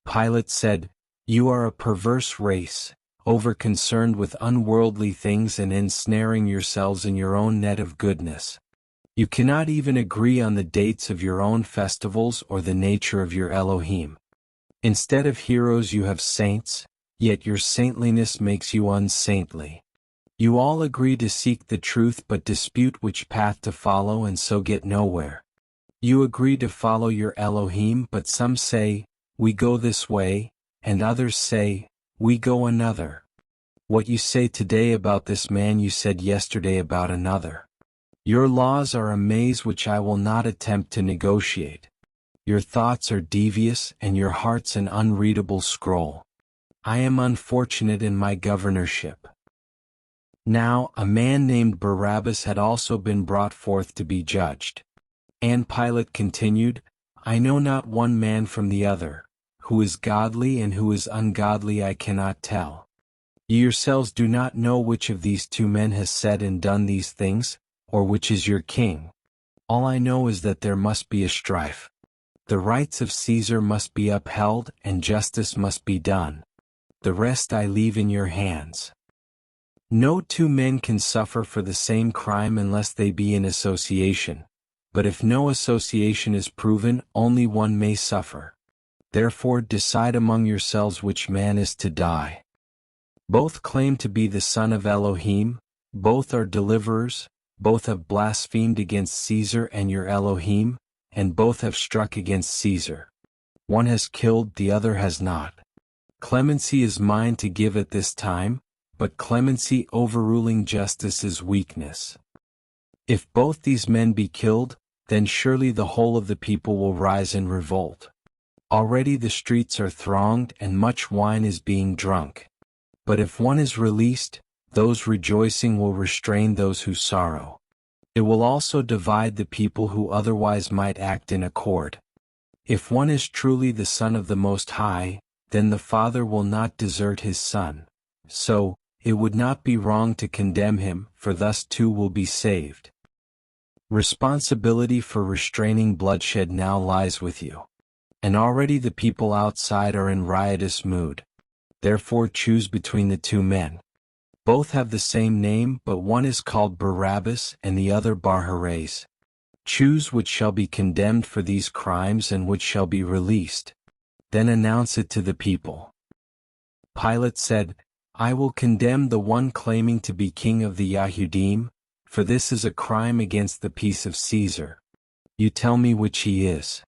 Pilate said, "You are a perverse race, over-concerned with unworldly things and ensnaring yourselves in your own net of goodness. You cannot even agree on the dates of your own festivals or the nature of your Elohim. Instead of heroes you have saints, yet your saintliness makes you unsaintly. You all agree to seek the truth but dispute which path to follow and so get nowhere. You agree to follow your Elohim but some say, 'We go this way,' and others say, 'We go another.' What you say today about this man you said yesterday about another. Your laws are a maze which I will not attempt to negotiate. Your thoughts are devious and your heart's an unreadable scroll. I am unfortunate in my governorship." Now a man named Barabbas had also been brought forth to be judged. And Pilate continued, "I know not one man from the other, who is godly and who is ungodly I cannot tell. You yourselves do not know which of these two men has said and done these things, or which is your king. All I know is that there must be a strife. The rights of Caesar must be upheld and justice must be done. The rest I leave in your hands. No two men can suffer for the same crime unless they be in association, but if no association is proven, only one may suffer. Therefore decide among yourselves which man is to die. Both claim to be the son of Elohim, both are deliverers, both have blasphemed against Caesar and your Elohim, and both have struck against Caesar. One has killed, the other has not. Clemency is mine to give at this time, but clemency overruling justice is weakness. If both these men be killed, then surely the whole of the people will rise in revolt. Already the streets are thronged and much wine is being drunk. But if one is released, those rejoicing will restrain those who sorrow. It will also divide the people who otherwise might act in accord. If one is truly the Son of the Most High, then the Father will not desert his Son. So, it would not be wrong to condemn him, for thus too will be saved. Responsibility for restraining bloodshed now lies with you. And already the people outside are in riotous mood. Therefore choose between the two men. Both have the same name, but one is called Barabbas and the other Bar-Heres. Choose which shall be condemned for these crimes and which shall be released. Then announce it to the people. Pilate said, I will condemn the one claiming to be king of the Yahudim, for this is a crime against the peace of Caesar. You tell me which he is.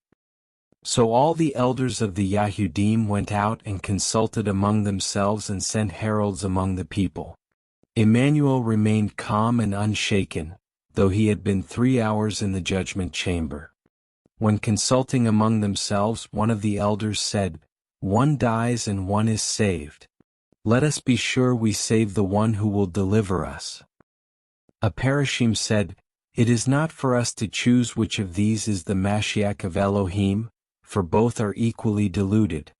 So all the elders of the Yahudim went out and consulted among themselves and sent heralds among the people. Immanuel remained calm and unshaken, though he had been 3 hours in the judgment chamber. When consulting among themselves, one of the elders said, One dies and one is saved. Let us be sure we save the one who will deliver us. A Parashim said, It is not for us to choose which of these is the Mashiach of Elohim, for both are equally deluded.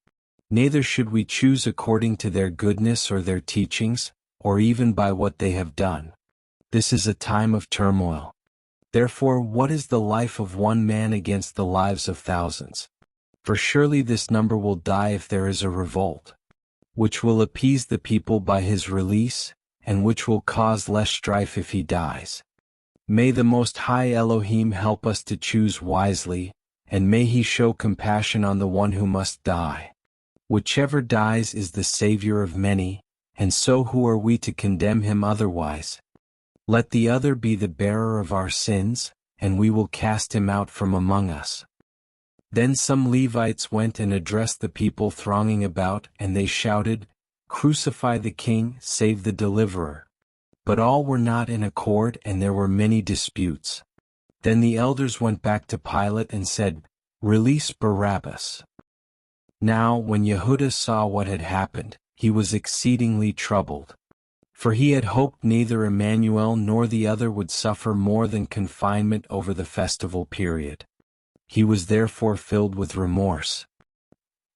Neither should we choose according to their goodness or their teachings, or even by what they have done. This is a time of turmoil. Therefore, what is the life of one man against the lives of thousands? For surely this number will die if there is a revolt, which will appease the people by his release, and which will cause less strife if he dies. May the Most High Elohim help us to choose wisely, and may he show compassion on the one who must die. Whichever dies is the Savior of many, and so who are we to condemn him otherwise? Let the other be the bearer of our sins, and we will cast him out from among us. Then some Levites went and addressed the people thronging about, and they shouted, Crucify the king, save the deliverer. But all were not in accord, and there were many disputes. Then the elders went back to Pilate and said, Release Barabbas. Now when Yehuda saw what had happened, he was exceedingly troubled. For he had hoped neither Immanuel nor the other would suffer more than confinement over the festival period. He was therefore filled with remorse.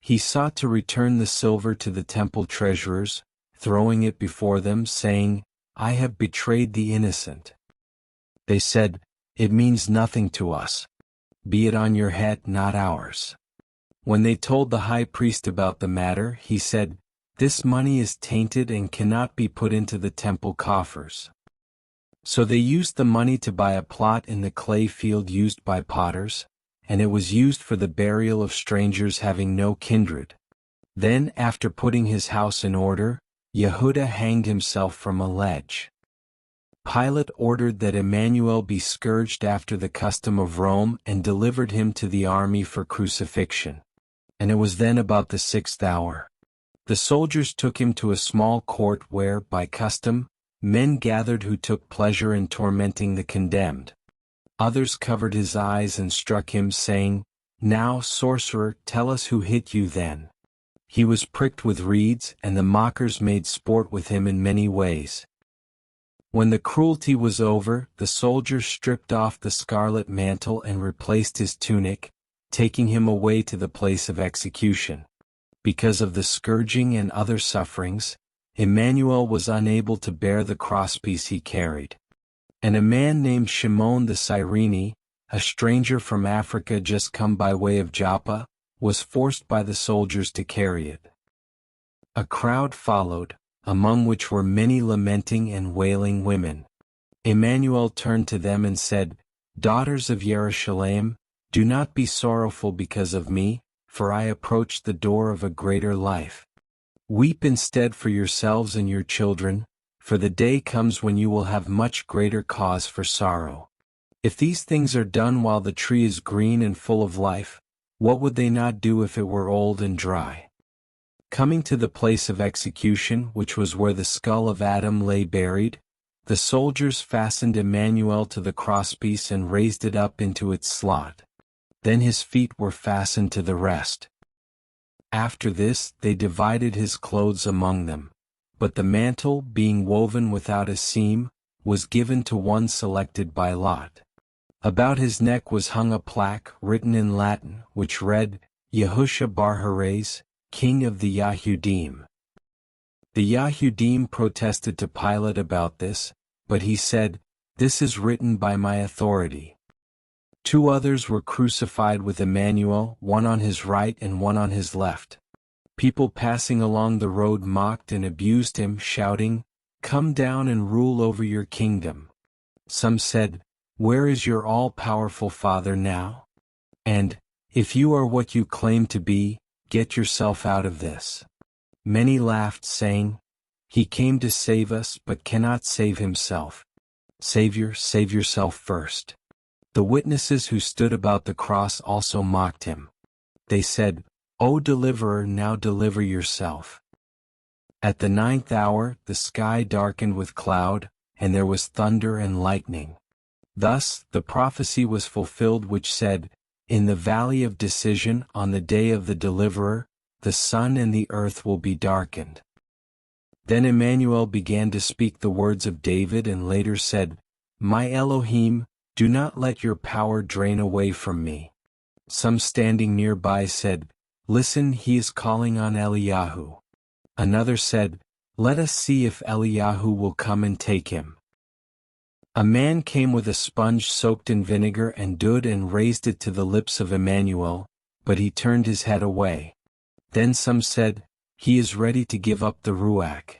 He sought to return the silver to the temple treasurers, throwing it before them, saying, I have betrayed the innocent. They said, It means nothing to us. Be it on your head, not ours. When they told the high priest about the matter, he said, This money is tainted and cannot be put into the temple coffers. So they used the money to buy a plot in the clay field used by potters, and it was used for the burial of strangers having no kindred. Then, after putting his house in order, Yehuda hanged himself from a ledge. Pilate ordered that Immanuel be scourged after the custom of Rome and delivered him to the army for crucifixion. And it was then about the 6th hour. The soldiers took him to a small court where, by custom, men gathered who took pleasure in tormenting the condemned. Others covered his eyes and struck him, saying, Now, sorcerer, tell us who hit you then. He was pricked with reeds, and the mockers made sport with him in many ways. When the cruelty was over, the soldiers stripped off the scarlet mantle and replaced his tunic, taking him away to the place of execution. Because of the scourging and other sufferings, Immanuel was unable to bear the crosspiece he carried. And a man named Shimon the Cyrene, a stranger from Africa just come by way of Joppa, was forced by the soldiers to carry it. A crowd followed, among which were many lamenting and wailing women. Immanuel turned to them and said, Daughters of Jerusalem, do not be sorrowful because of me, for I approach the door of a greater life. Weep instead for yourselves and your children, for the day comes when you will have much greater cause for sorrow. If these things are done while the tree is green and full of life, what would they not do if it were old and dry? Coming to the place of execution, which was where the skull of Adam lay buried, the soldiers fastened Immanuel to the crosspiece and raised it up into its slot. Then his feet were fastened to the rest. After this they divided his clothes among them, but the mantle, being woven without a seam, was given to one selected by lot. About his neck was hung a plaque written in Latin, which read, Yahusha bar Heres, King of the Yahudim. The Yahudim protested to Pilate about this, but he said, This is written by my authority. 2 others were crucified with Immanuel, one on his right and one on his left. People passing along the road mocked and abused him, shouting, Come down and rule over your kingdom. Some said, Where is your all-powerful Father now? And, if you are what you claim to be, get yourself out of this. Many laughed, saying, He came to save us but cannot save himself. Savior, save yourself first. The witnesses who stood about the cross also mocked him. They said, O deliverer, now deliver yourself. At the 9th hour the sky darkened with cloud, and there was thunder and lightning. Thus the prophecy was fulfilled which said, In the valley of decision, on the day of the deliverer, the sun and the earth will be darkened. Then Immanuel began to speak the words of David and later said, My Elohim, do not let your power drain away from me. Some standing nearby said, Listen, he is calling on Eliyahu. Another said, Let us see if Eliyahu will come and take him. A man came with a sponge soaked in vinegar and stood and raised it to the lips of Immanuel, but he turned his head away. Then some said, He is ready to give up the Ruach.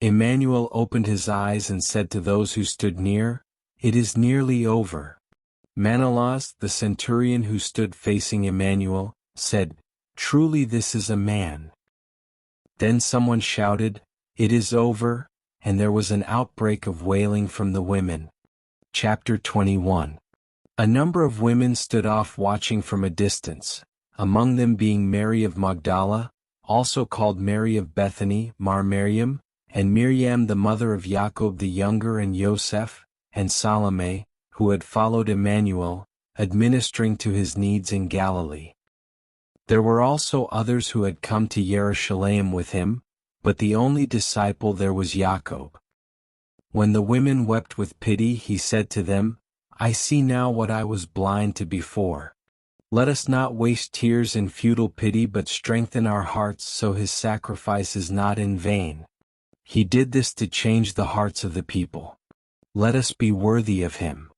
Immanuel opened his eyes and said to those who stood near, It is nearly over. Menelaus, the centurion who stood facing Immanuel, said, Truly this is a man. Then someone shouted, It is over, and there was an outbreak of wailing from the women. Chapter 21. A number of women stood off watching from a distance, among them being Mary of Magdala, also called Mary of Bethany, Miriam, and Miriam the mother of Jacob the younger and Joseph, and Salome, who had followed Immanuel, administering to his needs in Galilee. There were also others who had come to Jerusalem with him, but the only disciple there was Jacob. When the women wept with pity, he said to them, I see now what I was blind to before. Let us not waste tears in futile pity but strengthen our hearts so his sacrifice is not in vain. He did this to change the hearts of the people. Let us be worthy of him.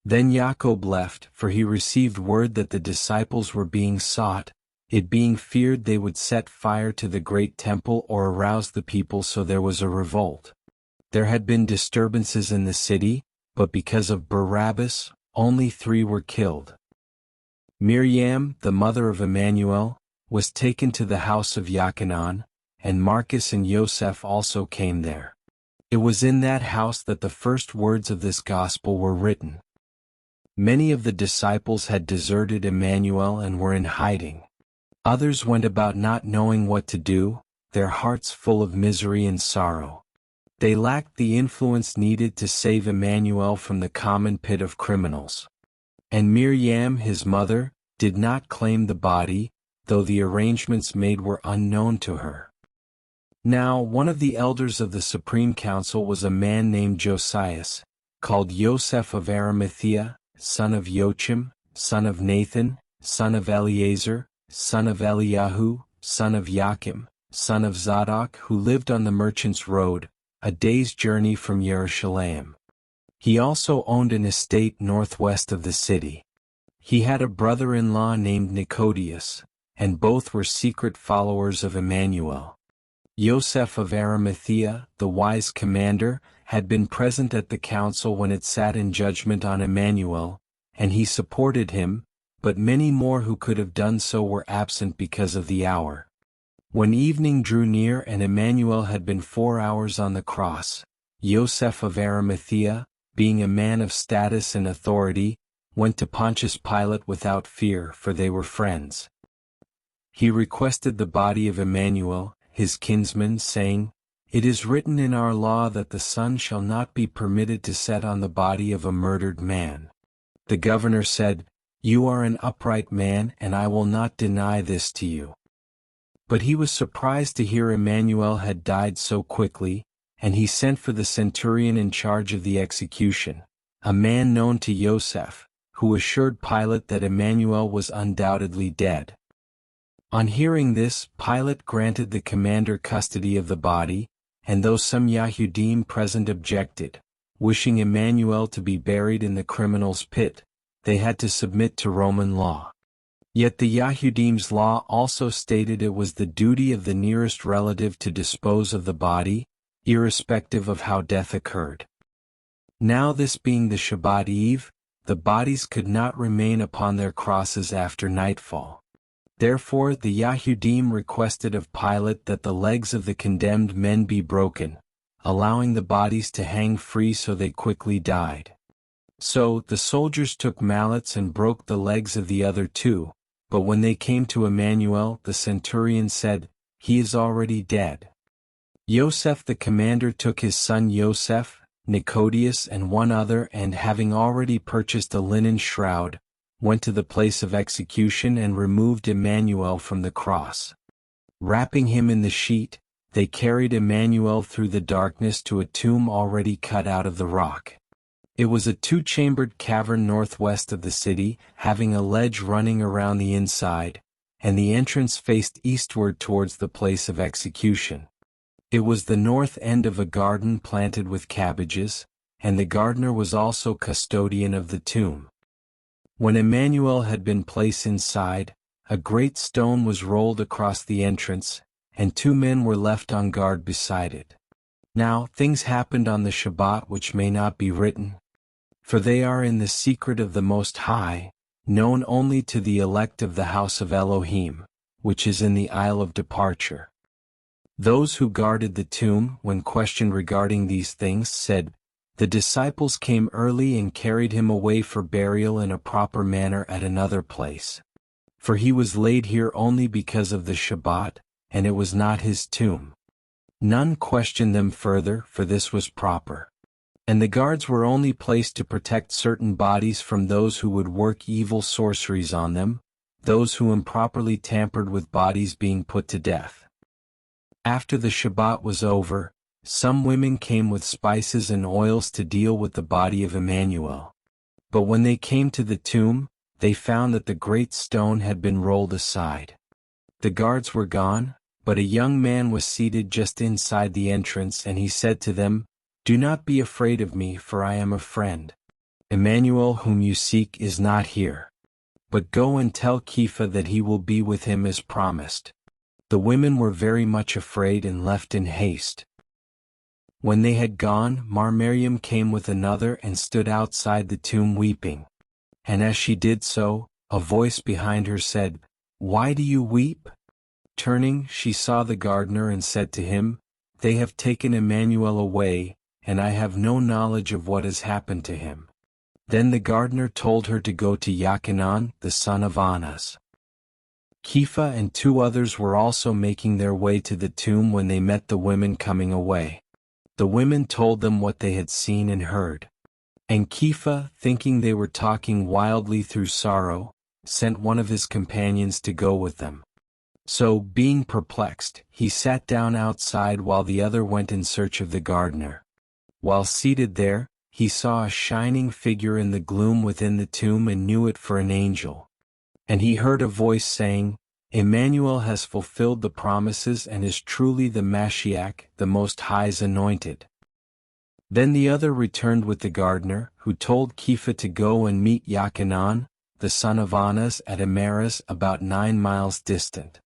Then Jacob left, for he received word that the disciples were being sought, it being feared they would set fire to the great temple or arouse the people, so there was a revolt. There had been disturbances in the city, but because of Barabbas, only 3 were killed. Miriam, the mother of Immanuel, was taken to the house of Yachanan, and Marcus and Joseph also came there. It was in that house that the first words of this gospel were written. Many of the disciples had deserted Immanuel and were in hiding. Others went about not knowing what to do, their hearts full of misery and sorrow. They lacked the influence needed to save Immanuel from the common pit of criminals. And Miriam, his mother, did not claim the body, though the arrangements made were unknown to her. Now one of the elders of the Supreme Council was a man named Josias, called Joseph of Arimathea, son of Joachim, son of Nathan, son of Eleazar, son of Eliyahu, son of Joachim, son of Zadok, who lived on the Merchant's Road, a day's journey from Jerusalem. He also owned an estate northwest of the city. He had a brother-in-law named Nicodius, and both were secret followers of Immanuel. Joseph of Arimathea, the wise commander, had been present at the council when it sat in judgment on Immanuel, and he supported him, but many more who could have done so were absent because of the hour. When evening drew near and Immanuel had been 4 hours on the cross, Joseph of Arimathea, being a man of status and authority, went to Pontius Pilate without fear, for they were friends. He requested the body of Immanuel, his kinsman, saying, "It is written in our law that the sun shall not be permitted to set on the body of a murdered man." The governor said, "You are an upright man, and I will not deny this to you." But he was surprised to hear Immanuel had died so quickly, and he sent for the centurion in charge of the execution, a man known to Joseph, who assured Pilate that Immanuel was undoubtedly dead. On hearing this, Pilate granted the commander custody of the body, and though some Yahudim present objected, wishing Immanuel to be buried in the criminal's pit, they had to submit to Roman law. Yet the Yahudim's law also stated it was the duty of the nearest relative to dispose of the body, irrespective of how death occurred. Now, this being the Shabbat Eve, the bodies could not remain upon their crosses after nightfall. Therefore the Yahudim requested of Pilate that the legs of the condemned men be broken, allowing the bodies to hang free so they quickly died. So the soldiers took mallets and broke the legs of the other two, but when they came to Immanuel, the centurion said, "He is already dead." Joseph the commander took his son Joseph, Nicodius and one other, and having already purchased a linen shroud, went to the place of execution and removed Immanuel from the cross. Wrapping him in the sheet, they carried Immanuel through the darkness to a tomb already cut out of the rock. It was a 2-chambered cavern northwest of the city, having a ledge running around the inside, and the entrance faced eastward towards the place of execution. It was the north end of a garden planted with cabbages, and the gardener was also custodian of the tomb. When Immanuel had been placed inside, a great stone was rolled across the entrance, and 2 men were left on guard beside it. Now things happened on the Shabbat which may not be written, for they are in the secret of the Most High, known only to the elect of the house of Elohim, which is in the Isle of Departure. Those who guarded the tomb, when questioned regarding these things, said, "The disciples came early and carried him away for burial in a proper manner at another place. For he was laid here only because of the Shabbat, and it was not his tomb." None questioned them further, for this was proper. And the guards were only placed to protect certain bodies from those who would work evil sorceries on them, those who improperly tampered with bodies being put to death. After the Shabbat was over, some women came with spices and oils to deal with the body of Immanuel. But when they came to the tomb, they found that the great stone had been rolled aside. The guards were gone, but a young man was seated just inside the entrance, and he said to them, "Do not be afraid of me, for I am a friend. Immanuel whom you seek is not here. But go and tell Kepha that he will be with him as promised." The women were very much afraid and left in haste. When they had gone, Miriam came with another and stood outside the tomb weeping. And as she did so, a voice behind her said, "Why do you weep?" Turning, she saw the gardener and said to him, "They have taken Immanuel away, and I have no knowledge of what has happened to him." Then the gardener told her to go to Yachanan, the son of Annas. Kepha and 2 others were also making their way to the tomb when they met the women coming away. The women told them what they had seen and heard. And Kepha, thinking they were talking wildly through sorrow, sent one of his companions to go with them. So, being perplexed, he sat down outside while the other went in search of the gardener. While seated there, he saw a shining figure in the gloom within the tomb and knew it for an angel. And he heard a voice saying, "Immanuel has fulfilled the promises and is truly the Mashiach, the Most High's anointed." Then the other returned with the gardener, who told Kepha to go and meet Yachanan, the son of Annas, at Amaris, about 9 miles distant.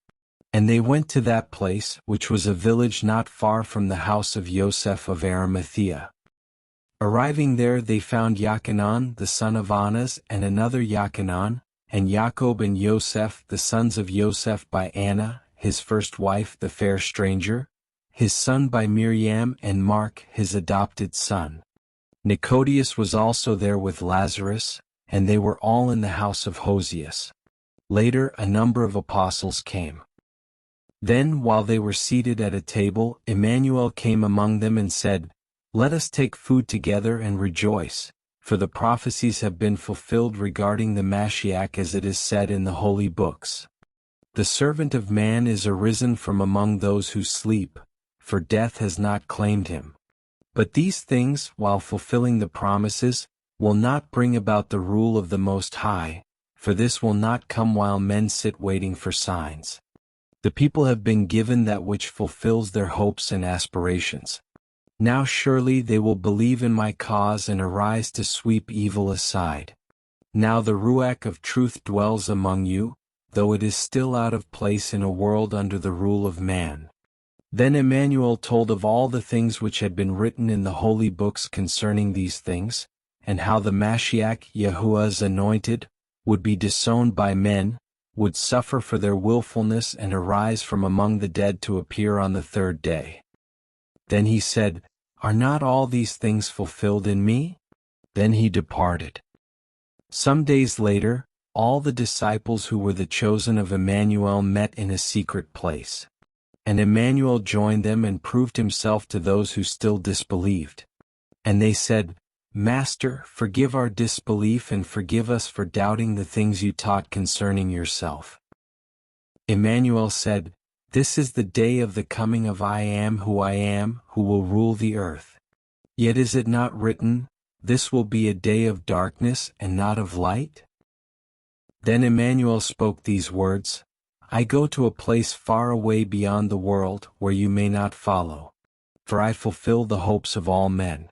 And they went to that place, which was a village not far from the house of Joseph of Arimathea. Arriving there, they found Yachanan, the son of Annas, and another Yachanan, and Jacob and Joseph, the sons of Joseph by Anna, his first wife the fair stranger, his son by Miriam, and Mark his adopted son. Nicodius was also there with Lazarus, and they were all in the house of Hosius. Later a number of apostles came. Then while they were seated at a table, Immanuel came among them and said, "Let us take food together and rejoice, for the prophecies have been fulfilled regarding the Mashiach as it is said in the holy books. The servant of man is arisen from among those who sleep, for death has not claimed him." But these things, while fulfilling the promises, will not bring about the rule of the Most High, for this will not come while men sit waiting for signs. The people have been given that which fulfills their hopes and aspirations. Now surely they will believe in my cause and arise to sweep evil aside. Now the Ruach of truth dwells among you, though it is still out of place in a world under the rule of man. Then Immanuel told of all the things which had been written in the holy books concerning these things, and how the Mashiach, Yahuwah's anointed, would be disowned by men, would suffer for their willfulness and arise from among the dead to appear on the third day. Then he said, "Are not all these things fulfilled in me?" Then he departed. Some days later, all the disciples who were the chosen of Immanuel met in a secret place. And Immanuel joined them and proved himself to those who still disbelieved. And they said, "Master, forgive our disbelief and forgive us for doubting the things you taught concerning yourself." Immanuel said, "This is the day of the coming of I am, who will rule the earth. Yet is it not written, this will be a day of darkness and not of light?" Then Immanuel spoke these words, "I go to a place far away beyond the world where you may not follow. For I fulfill the hopes of all men.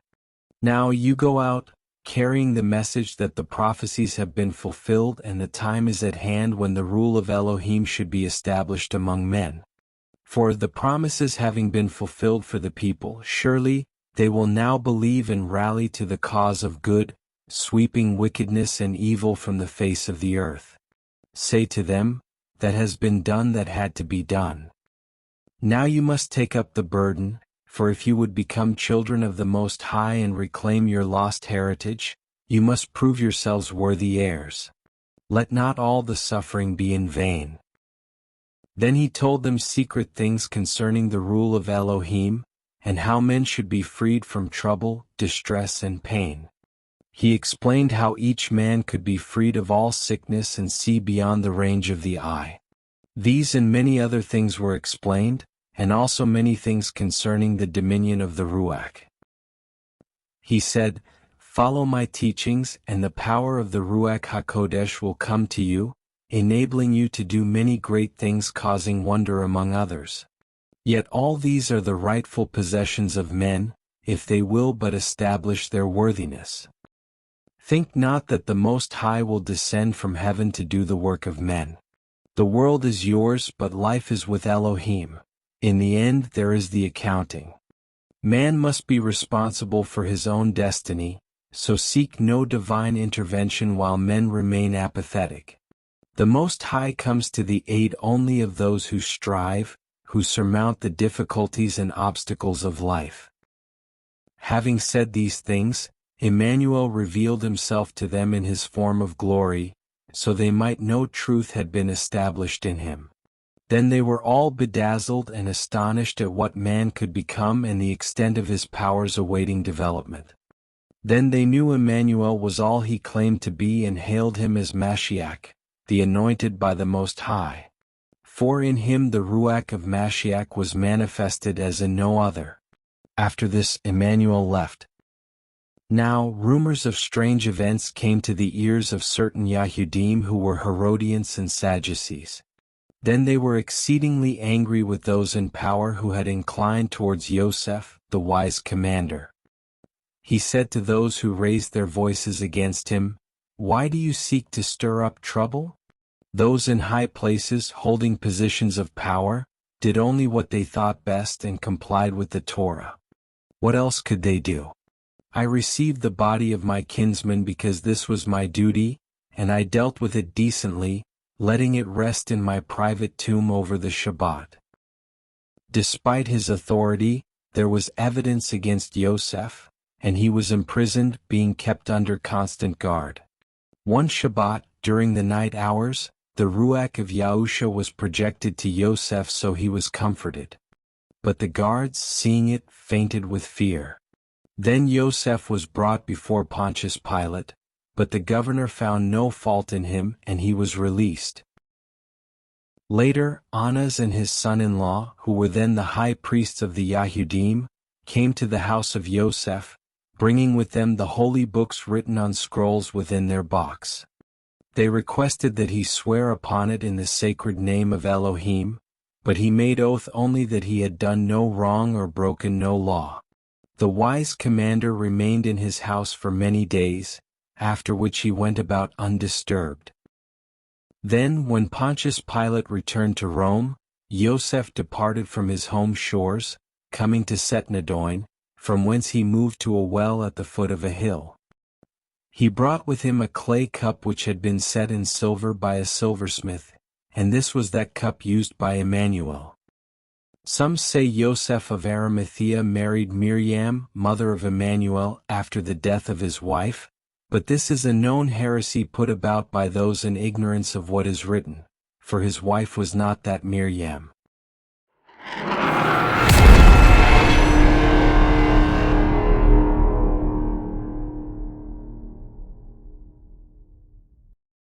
Now you go out, carrying the message that the prophecies have been fulfilled and the time is at hand when the rule of Elohim should be established among men. For the promises having been fulfilled for the people, surely they will now believe and rally to the cause of good, sweeping wickedness and evil from the face of the earth. Say to them, that has been done that had to be done. Now you must take up the burden, for if you would become children of the Most High and reclaim your lost heritage, you must prove yourselves worthy heirs. Let not all the suffering be in vain." Then he told them secret things concerning the rule of Elohim, and how men should be freed from trouble, distress and pain. He explained how each man could be freed of all sickness and see beyond the range of the eye. These and many other things were explained, and also many things concerning the dominion of the Ruach. He said, "Follow my teachings and the power of the Ruach HaKodesh will come to you, enabling you to do many great things causing wonder among others. Yet all these are the rightful possessions of men, if they will but establish their worthiness. Think not that the Most High will descend from heaven to do the work of men. The world is yours, but life is with Elohim. In the end there is the accounting. Man must be responsible for his own destiny, so seek no divine intervention while men remain apathetic. The Most High comes to the aid only of those who strive, who surmount the difficulties and obstacles of life." Having said these things, Immanuel revealed himself to them in his form of glory, so they might know truth had been established in him. Then they were all bedazzled and astonished at what man could become and the extent of his powers awaiting development. Then they knew Immanuel was all he claimed to be and hailed him as Mashiach, the anointed by the Most High. For in him the Ruach of Mashiach was manifested as in no other. After this Immanuel left. Now rumors of strange events came to the ears of certain Yahudim who were Herodians and Sadducees. Then they were exceedingly angry with those in power who had inclined towards Yosef, the wise commander. He said to those who raised their voices against him, "Why do you seek to stir up trouble? Those in high places holding positions of power did only what they thought best and complied with the Torah. What else could they do? I received the body of my kinsman because this was my duty, and I dealt with it decently, letting it rest in my private tomb over the Shabbat. Despite his authority, there was evidence against Yosef, and he was imprisoned, being kept under constant guard. One Shabbat, during the night hours, the Ruach of Yahusha was projected to Yosef, so he was comforted. But the guards, seeing it, fainted with fear. Then Yosef was brought before Pontius Pilate, but the governor found no fault in him, and he was released. Later, Annas and his son-in-law, who were then the high priests of the Yahudim, came to the house of Yosef, bringing with them the holy books written on scrolls within their box. They requested that he swear upon it in the sacred name of Elohim, but he made oath only that he had done no wrong or broken no law. The wise commander remained in his house for many days, after which he went about undisturbed. Then, when Pontius Pilate returned to Rome, Yosef departed from his home shores, coming to Setnadoin, from whence he moved to a well at the foot of a hill. He brought with him a clay cup which had been set in silver by a silversmith, and this was that cup used by Immanuel. Some say Yosef of Arimathea married Miriam, mother of Immanuel, after the death of his wife, but this is a known heresy put about by those in ignorance of what is written, for his wife was not that Miriam.